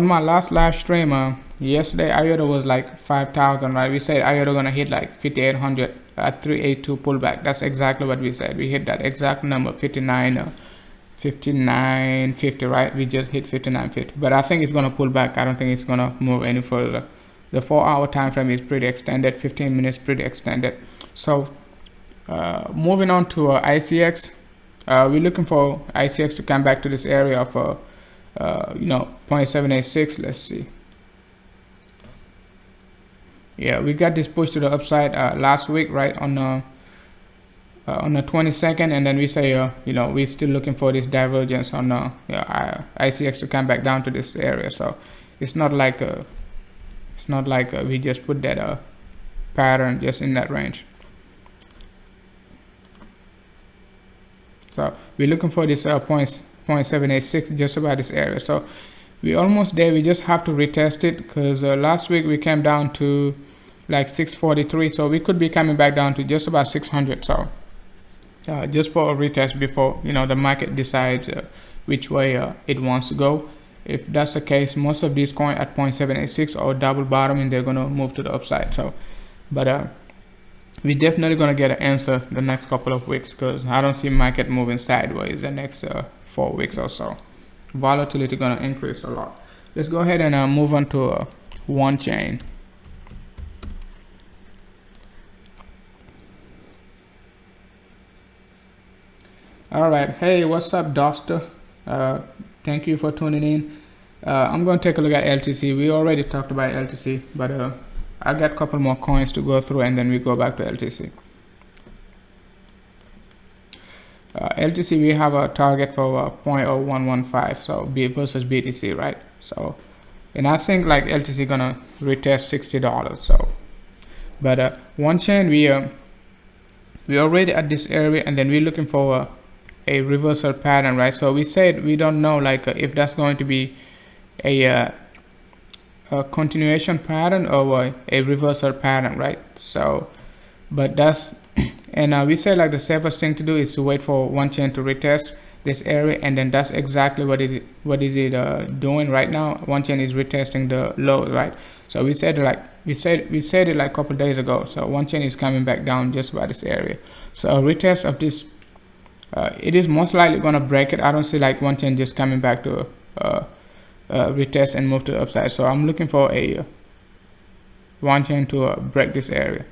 my last live stream yesterday, IOTA was like 5,000, right? We said IOTA gonna hit like 5,800 at 382 pullback. That's exactly what we said. We hit that exact number, 59.50, right? We just hit 59.50, but I think it's gonna pull back. I don't think it's gonna move any further. The 4 hour time frame is pretty extended, 15 minutes pretty extended. So moving on to ICX, we're looking for ICX to come back to this area of 0.786. Let's see. yeah, we got this push to the upside last week, right, on the 22nd, and then we say you know, we're still looking for this divergence on ICX to come back down to this area. So it's not like we just put that pattern just in that range. So we're looking for this 0.786, just about this area. So we're almost there. We just have to retest it, because last week we came down to like 643, so we could be coming back down to just about 600. So just for a retest before, you know, the market decides which way it wants to go. If that's the case, most of these coins at 0.786 or double bottoming, they're gonna move to the upside. So but we're definitely gonna get an answer the next couple of weeks, because I don't see market moving sideways the next 4 weeks or so. Volatility gonna increase a lot. Let's go ahead and move on to WANCHAIN. All right, hey, what's up, Doster? Thank you for tuning in. I'm going to take a look at LTC. We already talked about LTC, but I got a couple more coins to go through, and then we go back to LTC. LTC, we have a target for 0.0115, so B versus BTC, right? So, and I think like LTC gonna retest $60. So, but WANCHAIN, we already at this area, and then we're looking for a reversal pattern, right? So we said we don't know like if that's going to be a continuation pattern or a reversal pattern, right? So, but that's and we said like the safest thing to do is to wait for WANCHAIN to retest this area, and then that's exactly what is it doing right now. WANCHAIN is retesting the low, right? So we said like we said it like a couple days ago. So WANCHAIN is coming back down just about this area. So a retest of this, it is most likely going to break it. I don't see like WANCHAIN just coming back to retest and move to the upside. So I'm looking for a WANCHAIN to break this area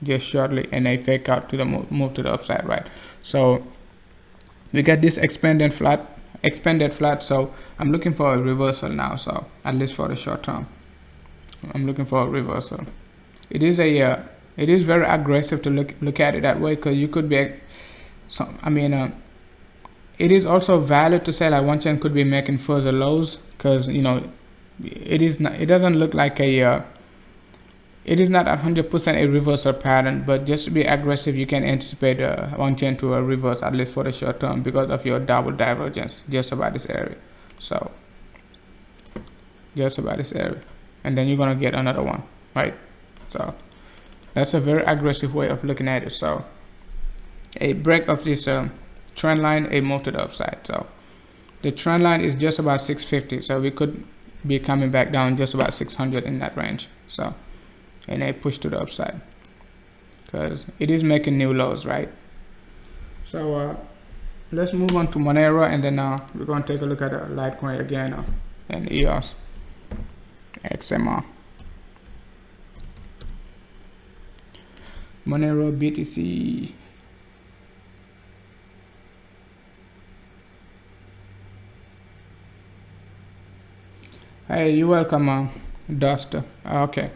just shortly, and a fake out to the move to the upside, right? So we got this expanded flat. So I'm looking for a reversal now. So at least for the short term, I'm looking for a reversal. It is very aggressive to look at it that way, because you could be. So I mean, it is also valid to say like WANCHAIN could be making further lows, because you know it is not. It doesn't look like a. It is not 100% a reversal pattern, but just to be aggressive, you can anticipate WANCHAIN to a reverse at least for the short term because of your double divergence just about this area. So just about this area, and then you're gonna get another one, right? So that's a very aggressive way of looking at it. So a break of this trend line, a move to the upside. So the trend line is just about 650, so we could be coming back down just about 600 in that range. So and a push to the upside, because it is making new lows, right? So let's move on to Monero, and then we're going to take a look at Litecoin again, and EOS, XMR, Monero, BTC. Hey, you're welcome, Duster. Okay.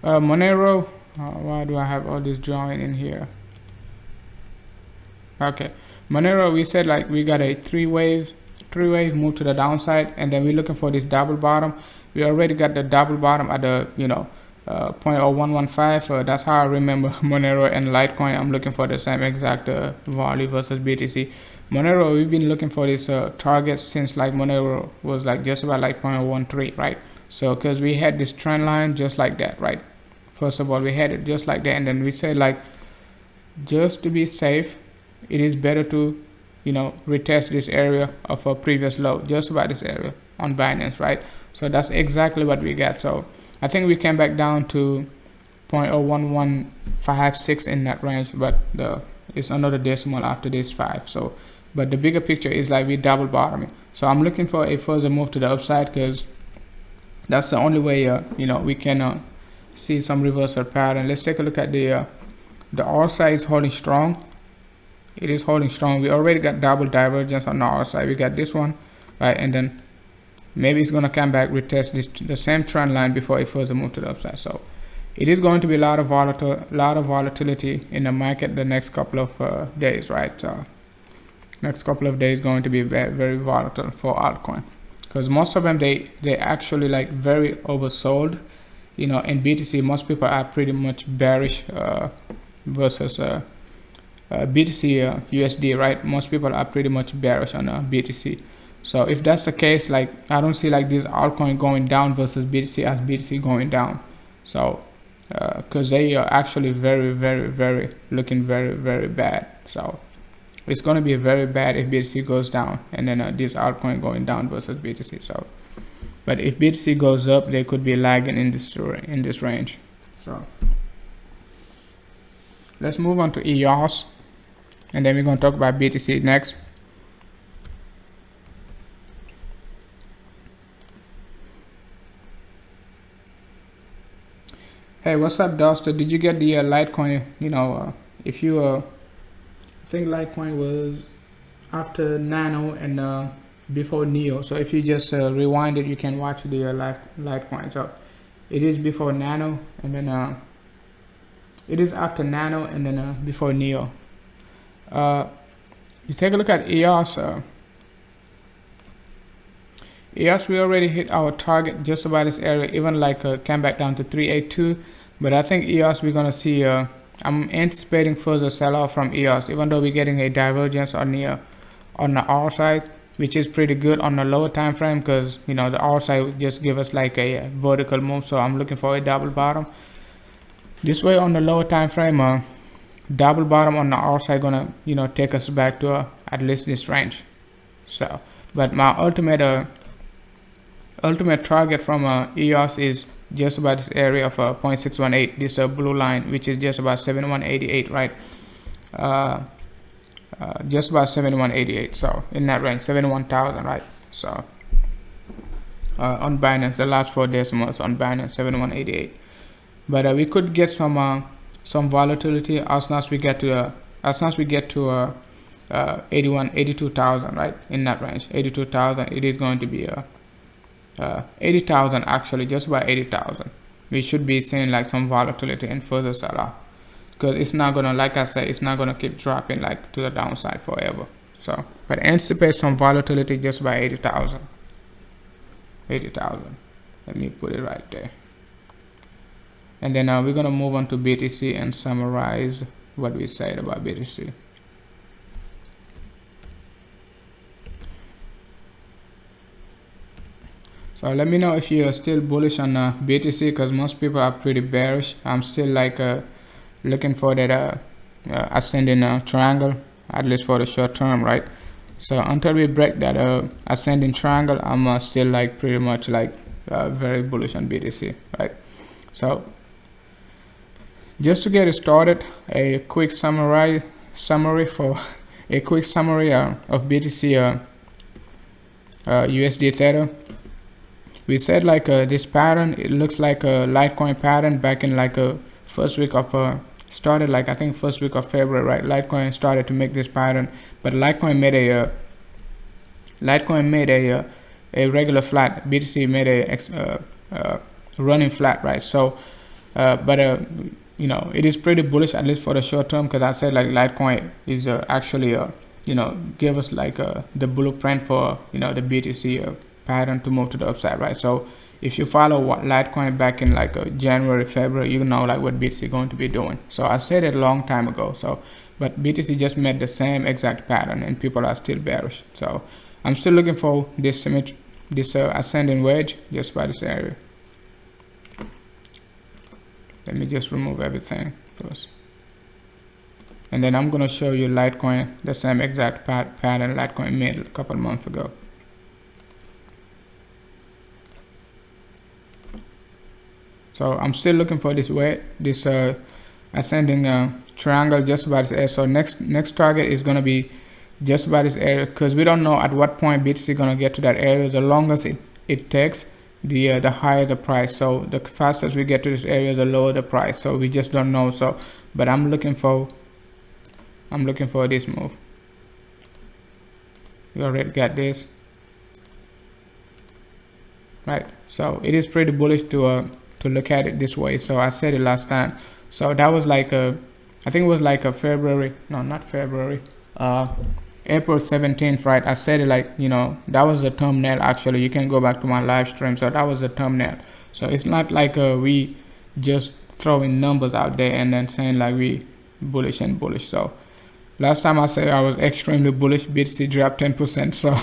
Monero, why do I have all this drawing in here? Okay, Monero, we said like we got a three wave move to the downside, and then we're looking for this double bottom. We already got the double bottom at the 0.0115. That's how I remember Monero and Litecoin. I'm looking for the same exact value versus BTC. Monero, we've been looking for this target since like Monero was like just about like 0.13, right? So because we had this trend line just like that, right? First of all, we had it just like that, and then we said like just to be safe, it is better to retest this area of a previous low, just about this area on Binance, right? So that's exactly what we got. So I think we came back down to 0.01156 in that range, but it's another decimal after this 5. So but the bigger picture is like we double bottoming. So I'm looking for a further move to the upside, because that's the only way we can see some reversal pattern. Let's take a look at the RSI is holding strong. It is holding strong. We already got double divergence on the RSI. We got this one, right, and then maybe it's going to come back, retest the same trend line before it further move to the upside. So it is going to be a lot of volatility in the market the next couple of days, right? Next couple of days going to be very, very volatile for altcoin, because most of them they actually like very oversold. You know, in BTC most people are pretty much bearish versus BTC USD, right? Most people are pretty much bearish on BTC. So if that's the case, like I don't see like this altcoin going down versus BTC as BTC going down. So because they are actually very looking very bad. So it's going to be very bad if BTC goes down, and then this altcoin going down versus BTC. So but if BTC goes up, they could be lagging in this range. So let's move on to EOS, and then we're going to talk about BTC next. Hey, what's up, Duster? Did you get the Litecoin? You know, if you I think Litecoin was after Nano and before Neo. So if you just rewind it, you can watch the Litecoin. So it is before Nano, and then it is after Nano, and then before Neo. You take a look at EOS. EOS, we already hit our target just about this area, even like came back down to 382. But I think EOS we're gonna see. I'm anticipating further sell-off from EOS, even though we're getting a divergence on the R side, which is pretty good on the lower time frame, because you know the R side would just give us like a vertical move. So I'm looking for a double bottom. This way on the lower time frame, double bottom on the R side gonna take us back to at least this range. So, but my ultimate target from EOS is just about this area of 0.618, this blue line, which is just about 7188, right? Just about 7188, so in that range, 71,000, right? So on Binance, the last 4 decimals on Binance, 7188. But we could get some volatility as soon as we get to 82,000, right? In that range, 82,000. It is going to be 80,000, actually, just about 80,000. We should be seeing like some volatility and further sell-off, because it's not gonna, like I said, it's not gonna keep dropping like to the downside forever. So, but anticipate some volatility just by 80,000. 80,000. Let me put it right there. And then we're gonna move on to BTC and summarize what we said about BTC. So let me know if you're still bullish on BTC, because most people are pretty bearish. I'm still like looking for that ascending triangle, at least for the short term, right? So until we break that ascending triangle, I'm still like pretty much like very bullish on BTC, right? So just to get it started, a quick summary of BTC USD Theta. We said like this pattern, it looks like a Litecoin pattern back in like a first week of started like I think first week of February, right? Litecoin started to make this pattern, but Litecoin made a regular flat. BTC made a running flat, right? So you know, it is pretty bullish, at least for the short term, because I said like Litecoin is actually give us like the blueprint for the BTC pattern to move to the upside, right? So if you follow what Litecoin back in like January, February, you know like what BTC is going to be doing. So I said it a long time ago. So but BTC just made the same exact pattern, and people are still bearish. So I'm still looking for this ascending wedge just by this area. Let me just remove everything first, and then I'm gonna show you Litecoin, the same exact pattern Litecoin made a couple months ago. So I'm still looking for this ascending triangle just about this area. So next target is gonna be just about this area, because we don't know at what point BTC is gonna get to that area. The longest it takes, the higher the price. So the fastest we get to this area, the lower the price. So we just don't know. So but I'm looking for this move. We already got this. right? So it is pretty bullish to look at it this way. So I said it last time. So that was like a, I think it was like a February, no, not February, April 17th, right? I said it like, you know, that was the thumbnail. Actually, you can go back to my live stream. So that was the thumbnail. So it's not like we just throwing numbers out there and then saying like we bullish and bullish. So last time I said I was extremely bullish, BTC dropped 10%. So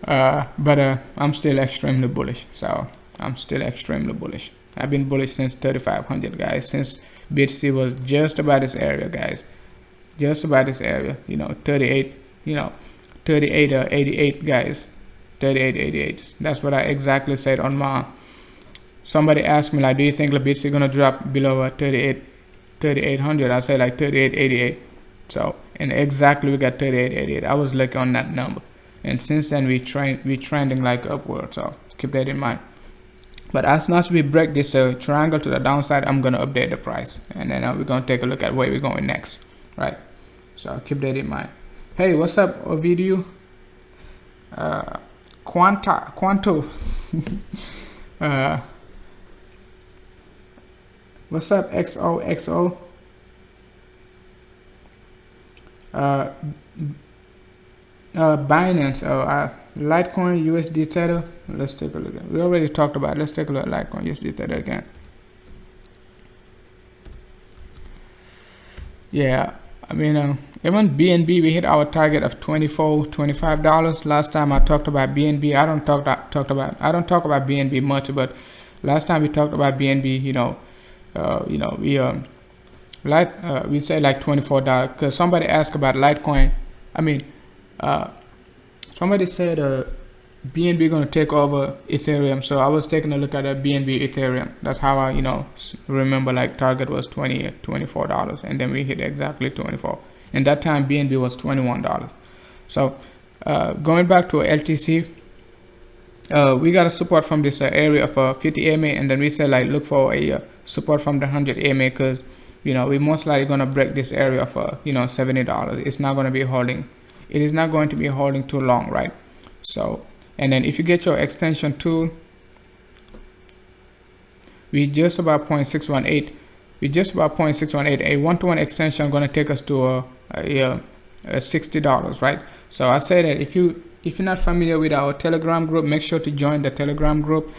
but I'm still extremely bullish. So I'm still extremely bullish. I've been bullish since 3,500, guys, since BTC was just about this area, guys, just about this area, you know, 38, you know, 38 88, guys, 38 88. That's what I exactly said on my, somebody asked me like, do you think the BTC gonna drop below 3800? I said like 38 88. So, and exactly we got 38 88. I was looking on that number, and since then we trending like upward. So keep that in mind. But as soon as we break this triangle to the downside, I'm gonna update the price, and then we're gonna take a look at where we're going next, right? So keep that in mind. Hey, what's up, Ovidio? Quanto. What's up, XOXO? Binance, Litecoin, USD Tether. Let's take a look at it. We already talked about it. Let's take a look at Litecoin, USD Tether again. Yeah, I mean, even BNB, we hit our target of $24-25. Last time I talked about BNB. I don't talk about BNB much, but last time we talked about BNB, we said like $24 because somebody asked about Litecoin. I mean, somebody said BNB gonna take over Ethereum, so I was taking a look at BNB Ethereum. That's how I remember like target was $24, and then we hit exactly 24, and that time BNB was $21. So going back to LTC, we got a support from this area of 50 EMA, and then we said like look for a support from the 100 EMA because we most likely gonna break this area of $70. It's not gonna be holding. It is not going to be holding too long, right? So, and then if you get your extension tool, we just about 0.618. We just about 0.618. A 1-to-1 extension going to take us to $60, right? So I say that if you're not familiar with our Telegram group, make sure to join the Telegram group.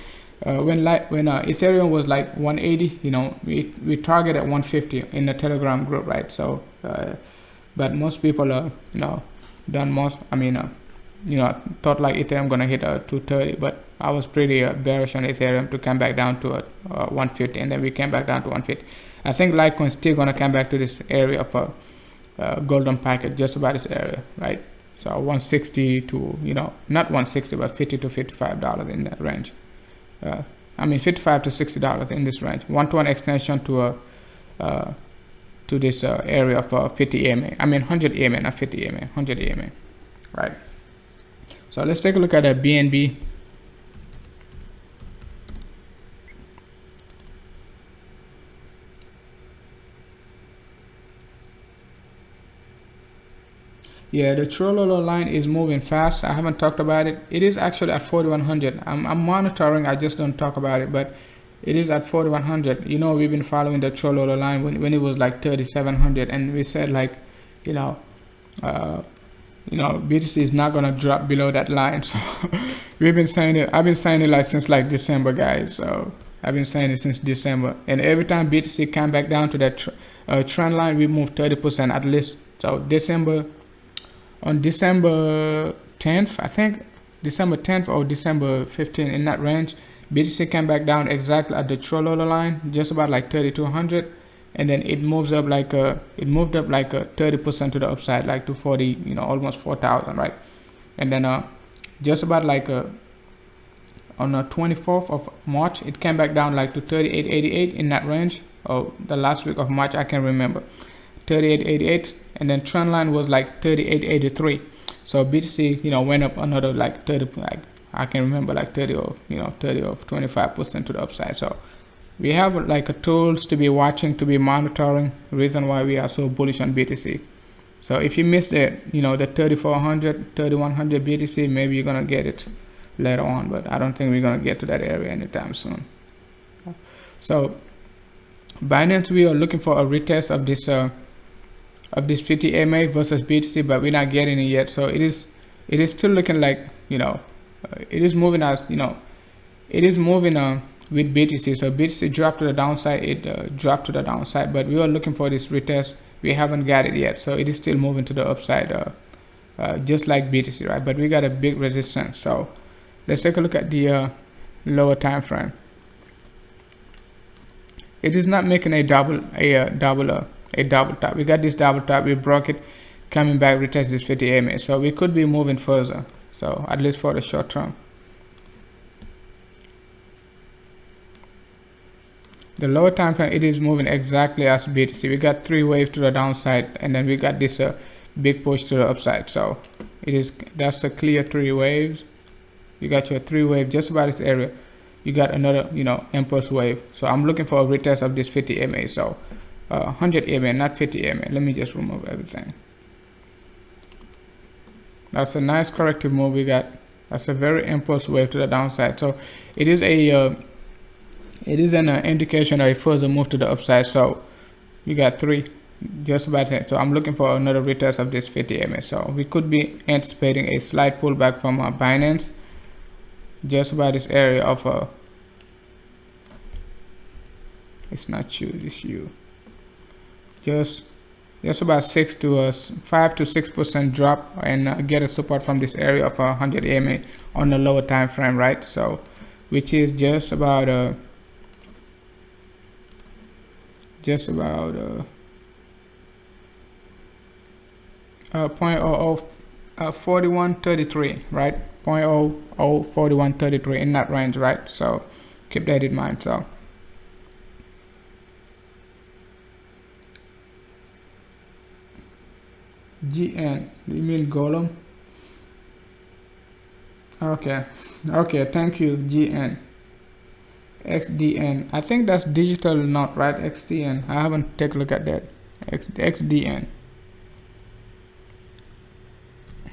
When Ethereum was like 180, we target at 150 in the Telegram group, right? So, but most people are thought like Ethereum gonna hit 230, but I was pretty bearish on Ethereum to come back down to 150, and then we came back down to 150. I think Litecoin still gonna come back to this area of a golden packet, just about this area, right? So 160 to not 160, but $50 to $55 in that range. $55 to $60 in this range. 1-to-1 extension to this area of 50 EMA. 100 EMA, not 50 EMA, 100 EMA, right? So let's take a look at a BNB. Yeah, the Trololo line is moving fast. I haven't talked about it. It is actually at 4,100. I'm monitoring. I just don't talk about it, but it is at 4,100. We've been following the Trololo line when it was like 3,700, and we said like, BTC is not gonna drop below that line. So we've been saying it. I've been saying it like since like December, guys. So I've been saying it since December, and every time BTC came back down to that trend line, we moved 30% at least. So on December 10th, I think December 10th or December 15th, in that range, BTC came back down exactly at the Trololo line, just about like 3,200, and then it moved up like 30% to the upside, like to 40, almost 4,000, right? And then just about like on the 24th of March, it came back down like to 38.88 in that range. Oh, the last week of March, I can remember 38.88, and then trend line was like 38.83. So BTC, went up another like 30, like I can remember like 30 or 25% to the upside. So we have like a tools to be watching, to be monitoring. Reason why we are so bullish on BTC. So if you missed it, the 3,400, 3,100 BTC, maybe you're gonna get it later on, but I don't think we're going to get to that area anytime soon. So Binance, we are looking for a retest of this 50 MA versus BTC, but we're not getting it yet. So it is still looking like, you know, it is moving as, you know, it is moving with BTC. So BTC dropped to the downside, it dropped to the downside, but we are looking for this retest. We haven't got it yet, so it is still moving to the upside, just like BTC, right? But we got a big resistance. So let's take a look at the lower time frame. It is not making a double top. We got this double top, we broke it, coming back, retest this 50 MA. So we could be moving further, so at least for the short term. The lower time frame, it is moving exactly as BTC. We got 3 waves to the downside, and then we got this big push to the upside. So that's a clear 3 waves. You got your 3 wave just about this area. You got another, you know, impulse wave. So I'm looking for a retest of this 50 MA. So 100 MA, not 50 MA. Let me just remove everything. That's a nice corrective move we got. That's a very impulse wave to the downside. So it is an indication of a further move to the upside. So you got 3 just about it. So I'm looking for another retest of this 50 MA. So we could be anticipating a slight pullback from Binance just about this area of it's not you, it's you. Just about 5 to 6% drop, and get a support from this area of 100 MA on the lower time frame, right? So which is just about 0.004133, right? 0.004133 in that range, right? So keep that in mind. So GN, you mean Golem? Okay, thank you, GN. XDN, I think that's digital not right? XDN, I haven't taken a look at that. XDN,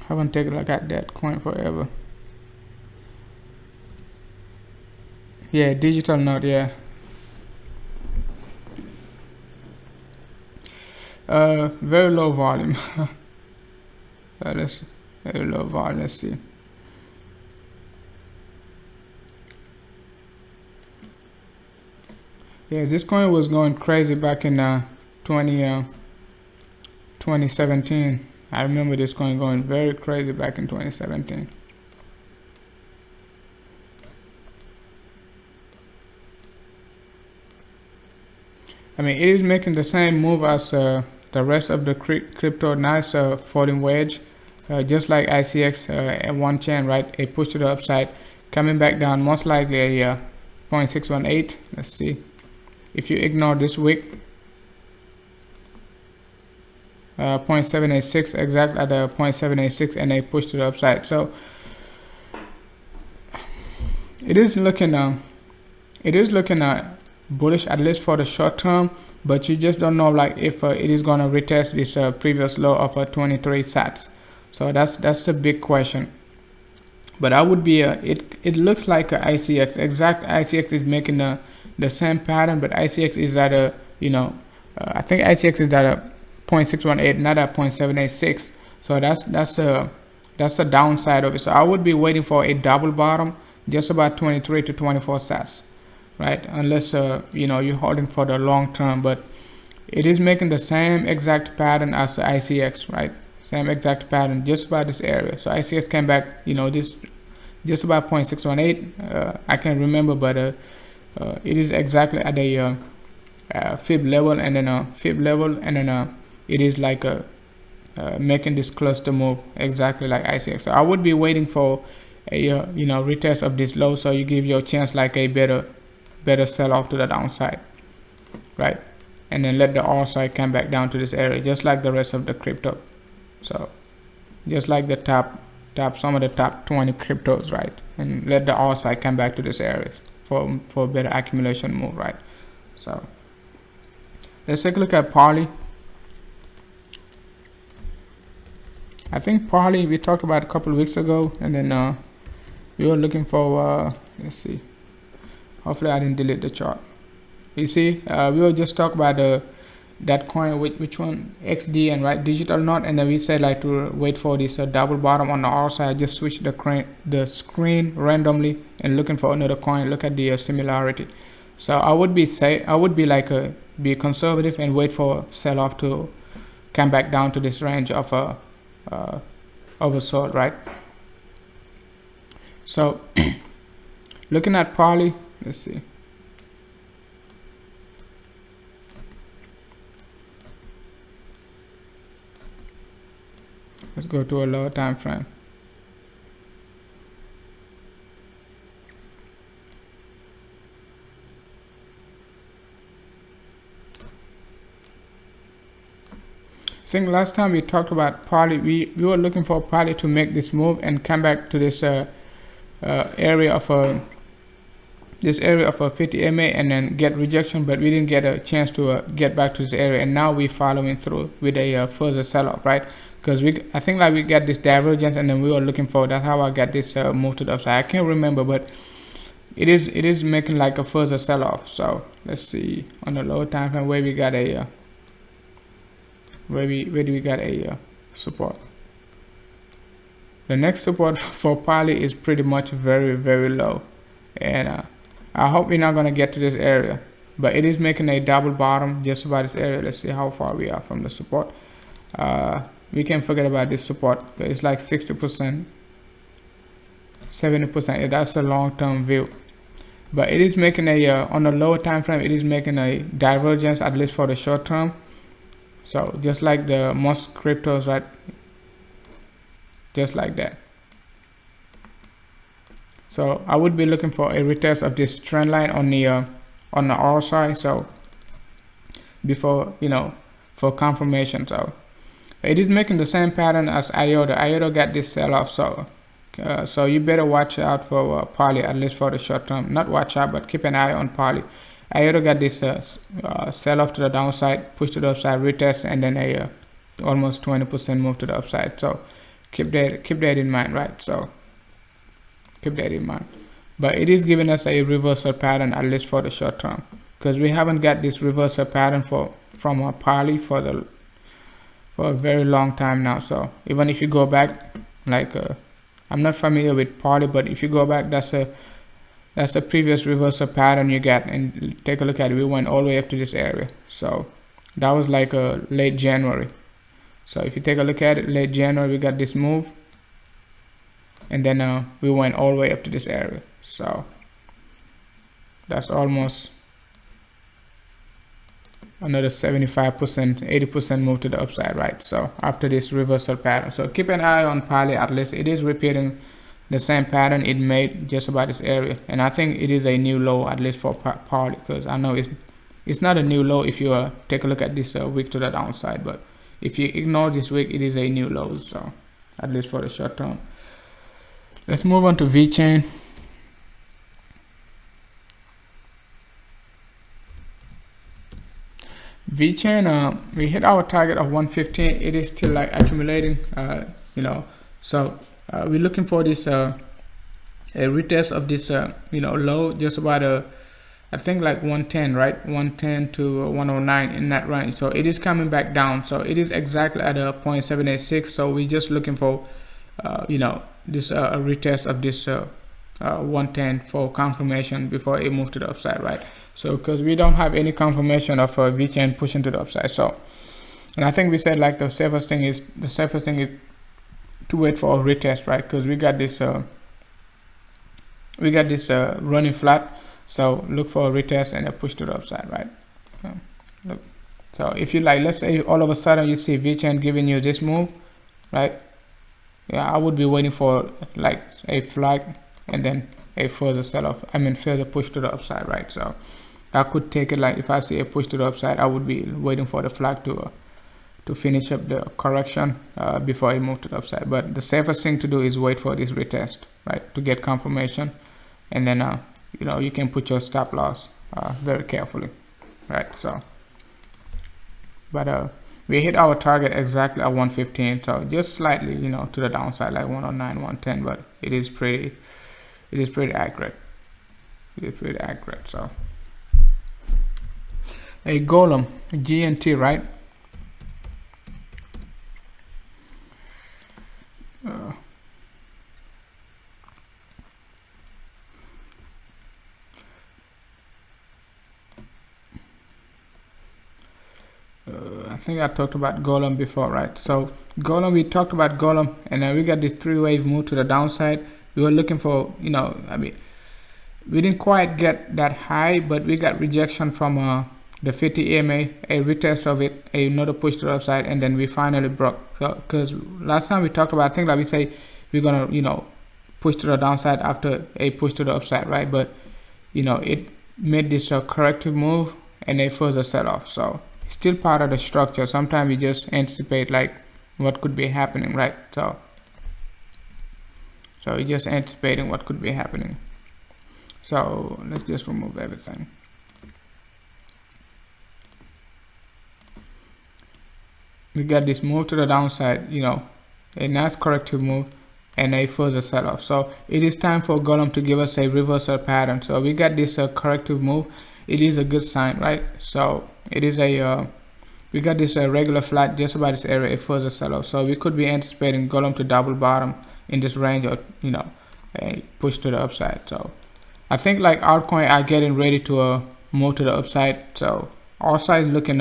haven't taken a look at that coin forever. Yeah, digital note, yeah. Very low volume. Very low volume, let's see. Yeah, this coin was going crazy back in 2017. I remember this coin going very crazy back in 2017. I mean, it is making the same move as the rest of the crypto. Nice falling wedge, just like ICX and WANCHAIN, right? A push to the upside, coming back down, most likely a 0.618. Let's see. If you ignore this wick, 0.786, exactly at the 0.786, and a push to the upside. So it is looking bullish, at least for the short term, but you just don't know like if it is going to retest this previous low of 23 sats. So that's a big question. But I would be it looks like a ICX. Exact ICX is making the same pattern, but ICX is at a, you know, I think ICX is at a 0.618, not at 0.786. So that's the downside of it. So I would be waiting for a double bottom, just about 23 to 24 sats, right? Unless you know, you're holding for the long term. But it is making the same exact pattern as the ICX, right? Same exact pattern, just about this area. So ICX came back, you know, this just about 0.618. I can't remember, but it is exactly at a fib level, and then a fib level, and then it is like making this cluster move exactly like ICX. So I would be waiting for a you know, retest of this low, so you give your chance like a better sell off to the downside, right? And then let the R side come back down to this area, just like the rest of the crypto. So just like the top some of the top 20 cryptos, right? And let the R side come back to this area for better accumulation move, right? So let's take a look at Poly. I think Poly we talked about a couple of weeks ago, and then we were looking for let's see, hopefully I didn't delete the chart. You see, we were just talking about that coin, which one, XDN, right, digital knot, and then we said like to wait for this double bottom on the R side. I just switched the screen randomly and looking for another coin. Look at the similarity. So I would be be conservative and wait for sell off to come back down to this range of oversold, right? So looking at Poly, let's see. Let's go to a lower time frame. I think last time we talked about Poly, we were looking for Poly to make this move and come back to this area of a 50 MA and then get rejection, but we didn't get a chance to get back to this area, and now we're following through with a further sell-off, right? Because I think like we got this divergence and then we were looking for, that's how I got this move to the upside. I can't remember, but it is making like a further sell-off. So let's see on the lower time frame where we got a where do we got a support. The next support for Poly is pretty much very, very low, and I hope we're not going to get to this area, but it is making a double bottom just about this area. Let's see how far we are from the support. We can forget about this support. It's like 60%, 70%. That's a long-term view, but it is making a on the lower time frame, it is making a divergence, at least for the short term. So just like the most cryptos, right? Just like that. So I would be looking for a retest of this trend line on the R side. So before, for confirmation. So it is making the same pattern as IOTA. IOTA got this sell-off, so you better watch out for Poly, at least for the short term. Not watch out, but keep an eye on Poly. IOTA got this sell-off to the downside, push to the upside, retest, and then a almost 20% move to the upside. So keep that in mind, right? So keep that in mind. But it is giving us a reversal pattern, at least for the short term, because we haven't got this reversal pattern from Poly for a very long time now. So even if you go back, like I'm not familiar with Poly, but if you go back, that's a previous reversal pattern you get, and take a look at it. We went all the way up to this area. So that was like late January. So if you take a look at it, late January, we got this move, and then we went all the way up to this area. So that's almost another 75%, 80% move to the upside, right? So after this reversal pattern, so keep an eye on Poly. At least it is repeating the same pattern it made just about this area, and I think it is a new low, at least for Poly, because I know it's not a new low if you take a look at this wick to the downside, but if you ignore this wick, it is a new low. So at least for the short term. Let's move on to VeChain. VeChain, we hit our target of 115. It is still like accumulating, so we're looking for this a retest of this low, just about I think like 110, right? 110 to 109 in that range. So it is coming back down. So it is exactly at a 0.786. So we're just looking for this retest of this 110 for confirmation before it moves to the upside, right? So because we don't have any confirmation of VeChain pushing to the upside. So, and I think we said like the safest thing is to wait for a retest, right? Because we got this running flat. So look for a retest and a push to the upside, right? Look. So if you like, let's say all of a sudden you see VeChain giving you this move, right? Yeah, I would be waiting for like a flag and then a further sell-off. I mean further push to the upside, right? So I could take it like if I see a push to the upside, I would be waiting for the flag to finish up the correction before I move to the upside. But the safest thing to do is wait for this retest, right, to get confirmation, and then you can put your stop loss very carefully, right? So, but we hit our target exactly at 115, so just slightly to the downside, like 109, 110, but it is pretty it is pretty accurate. It is pretty accurate. So a golem, GNT, right? I think I talked about golem before, right? So golem, we talked about golem, and then we got this 3-wave move to the downside. We were looking for, you know, I mean, we didn't quite get that high, but we got rejection from the 50 EMA, a retest of it, another push to the upside, and then we finally broke. So because last time we talked about, I think like we say we're gonna, you know, push to the downside after a push to the upside, right? But you know, it made this corrective move and a further sell off. So it's still part of the structure. Sometimes we just anticipate like what could be happening, right? So we're just anticipating what could be happening. So let's just remove everything. We got this move to the downside, you know, a nice corrective move and a further sell off. So it is time for golem to give us a reversal pattern. So we got this corrective move. It is a good sign, right? So it is a we got this regular flat just about this area, a further sell off. So we could be anticipating golem to double bottom in this range, or you know, a push to the upside. So I think like altcoin are getting ready to move to the upside. So our side is looking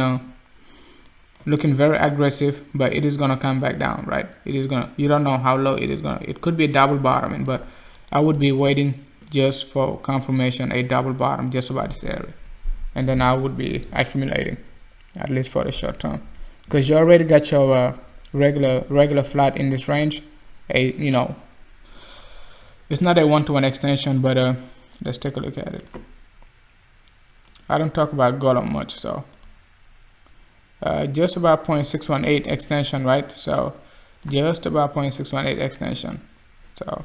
very aggressive, but it is gonna come back down, right? It is gonna, you don't know how low it is gonna, it could be a double bottoming, but I would be waiting just for confirmation, a double bottom just about this area, and then I would be accumulating, at least for the short term, because you already got your regular flat in this range. A, you know, it's not a one-to-one extension, but let's take a look at it. I don't talk about golem much, so just about 0.618 extension, right? So just about 0.618 extension. So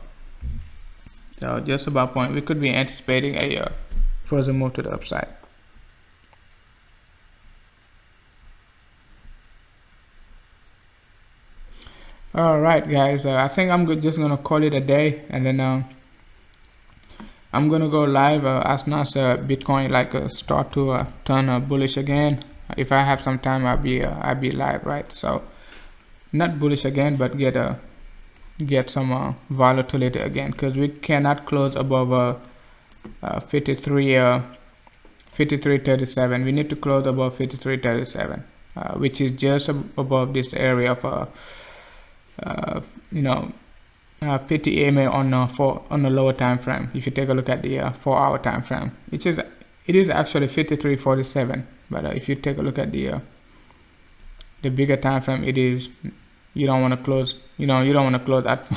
just about point, we could be anticipating a further move to the upside. All right, guys, I think I'm just gonna call it a day, and then I'm gonna go live as soon as Bitcoin like start to turn bullish again. If I have some time, I'll be live, right? So not bullish again, but get some volatility again, because we cannot close above 53.37. We need to close above 53.37, which is just above this area of you know, 50 EMA on the lower time frame. If you take a look at the 4-hour time frame, it is actually 53.47. But if you take a look at the bigger time frame, it is, you don't want to close, you don't want to close at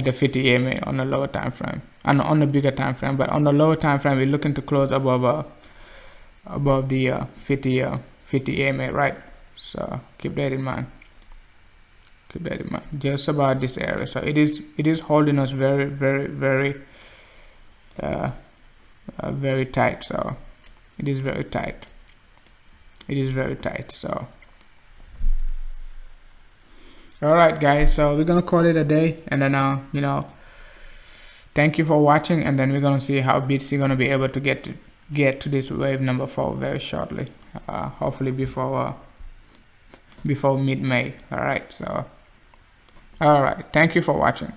the 50 EMA on the lower time frame, and on the bigger time frame. But on the lower time frame, we're looking to close above the 50 EMA, right? So keep that in mind. Keep that in mind. Just about this area. So it is holding us very, very, very very tight. So it is very tight. It is very tight. So all right, guys, so we're gonna call it a day, and then you know, thank you for watching, and then we're gonna see how BTC gonna be able to get to this wave number 4 very shortly, hopefully before mid-May. All right, so all right, thank you for watching.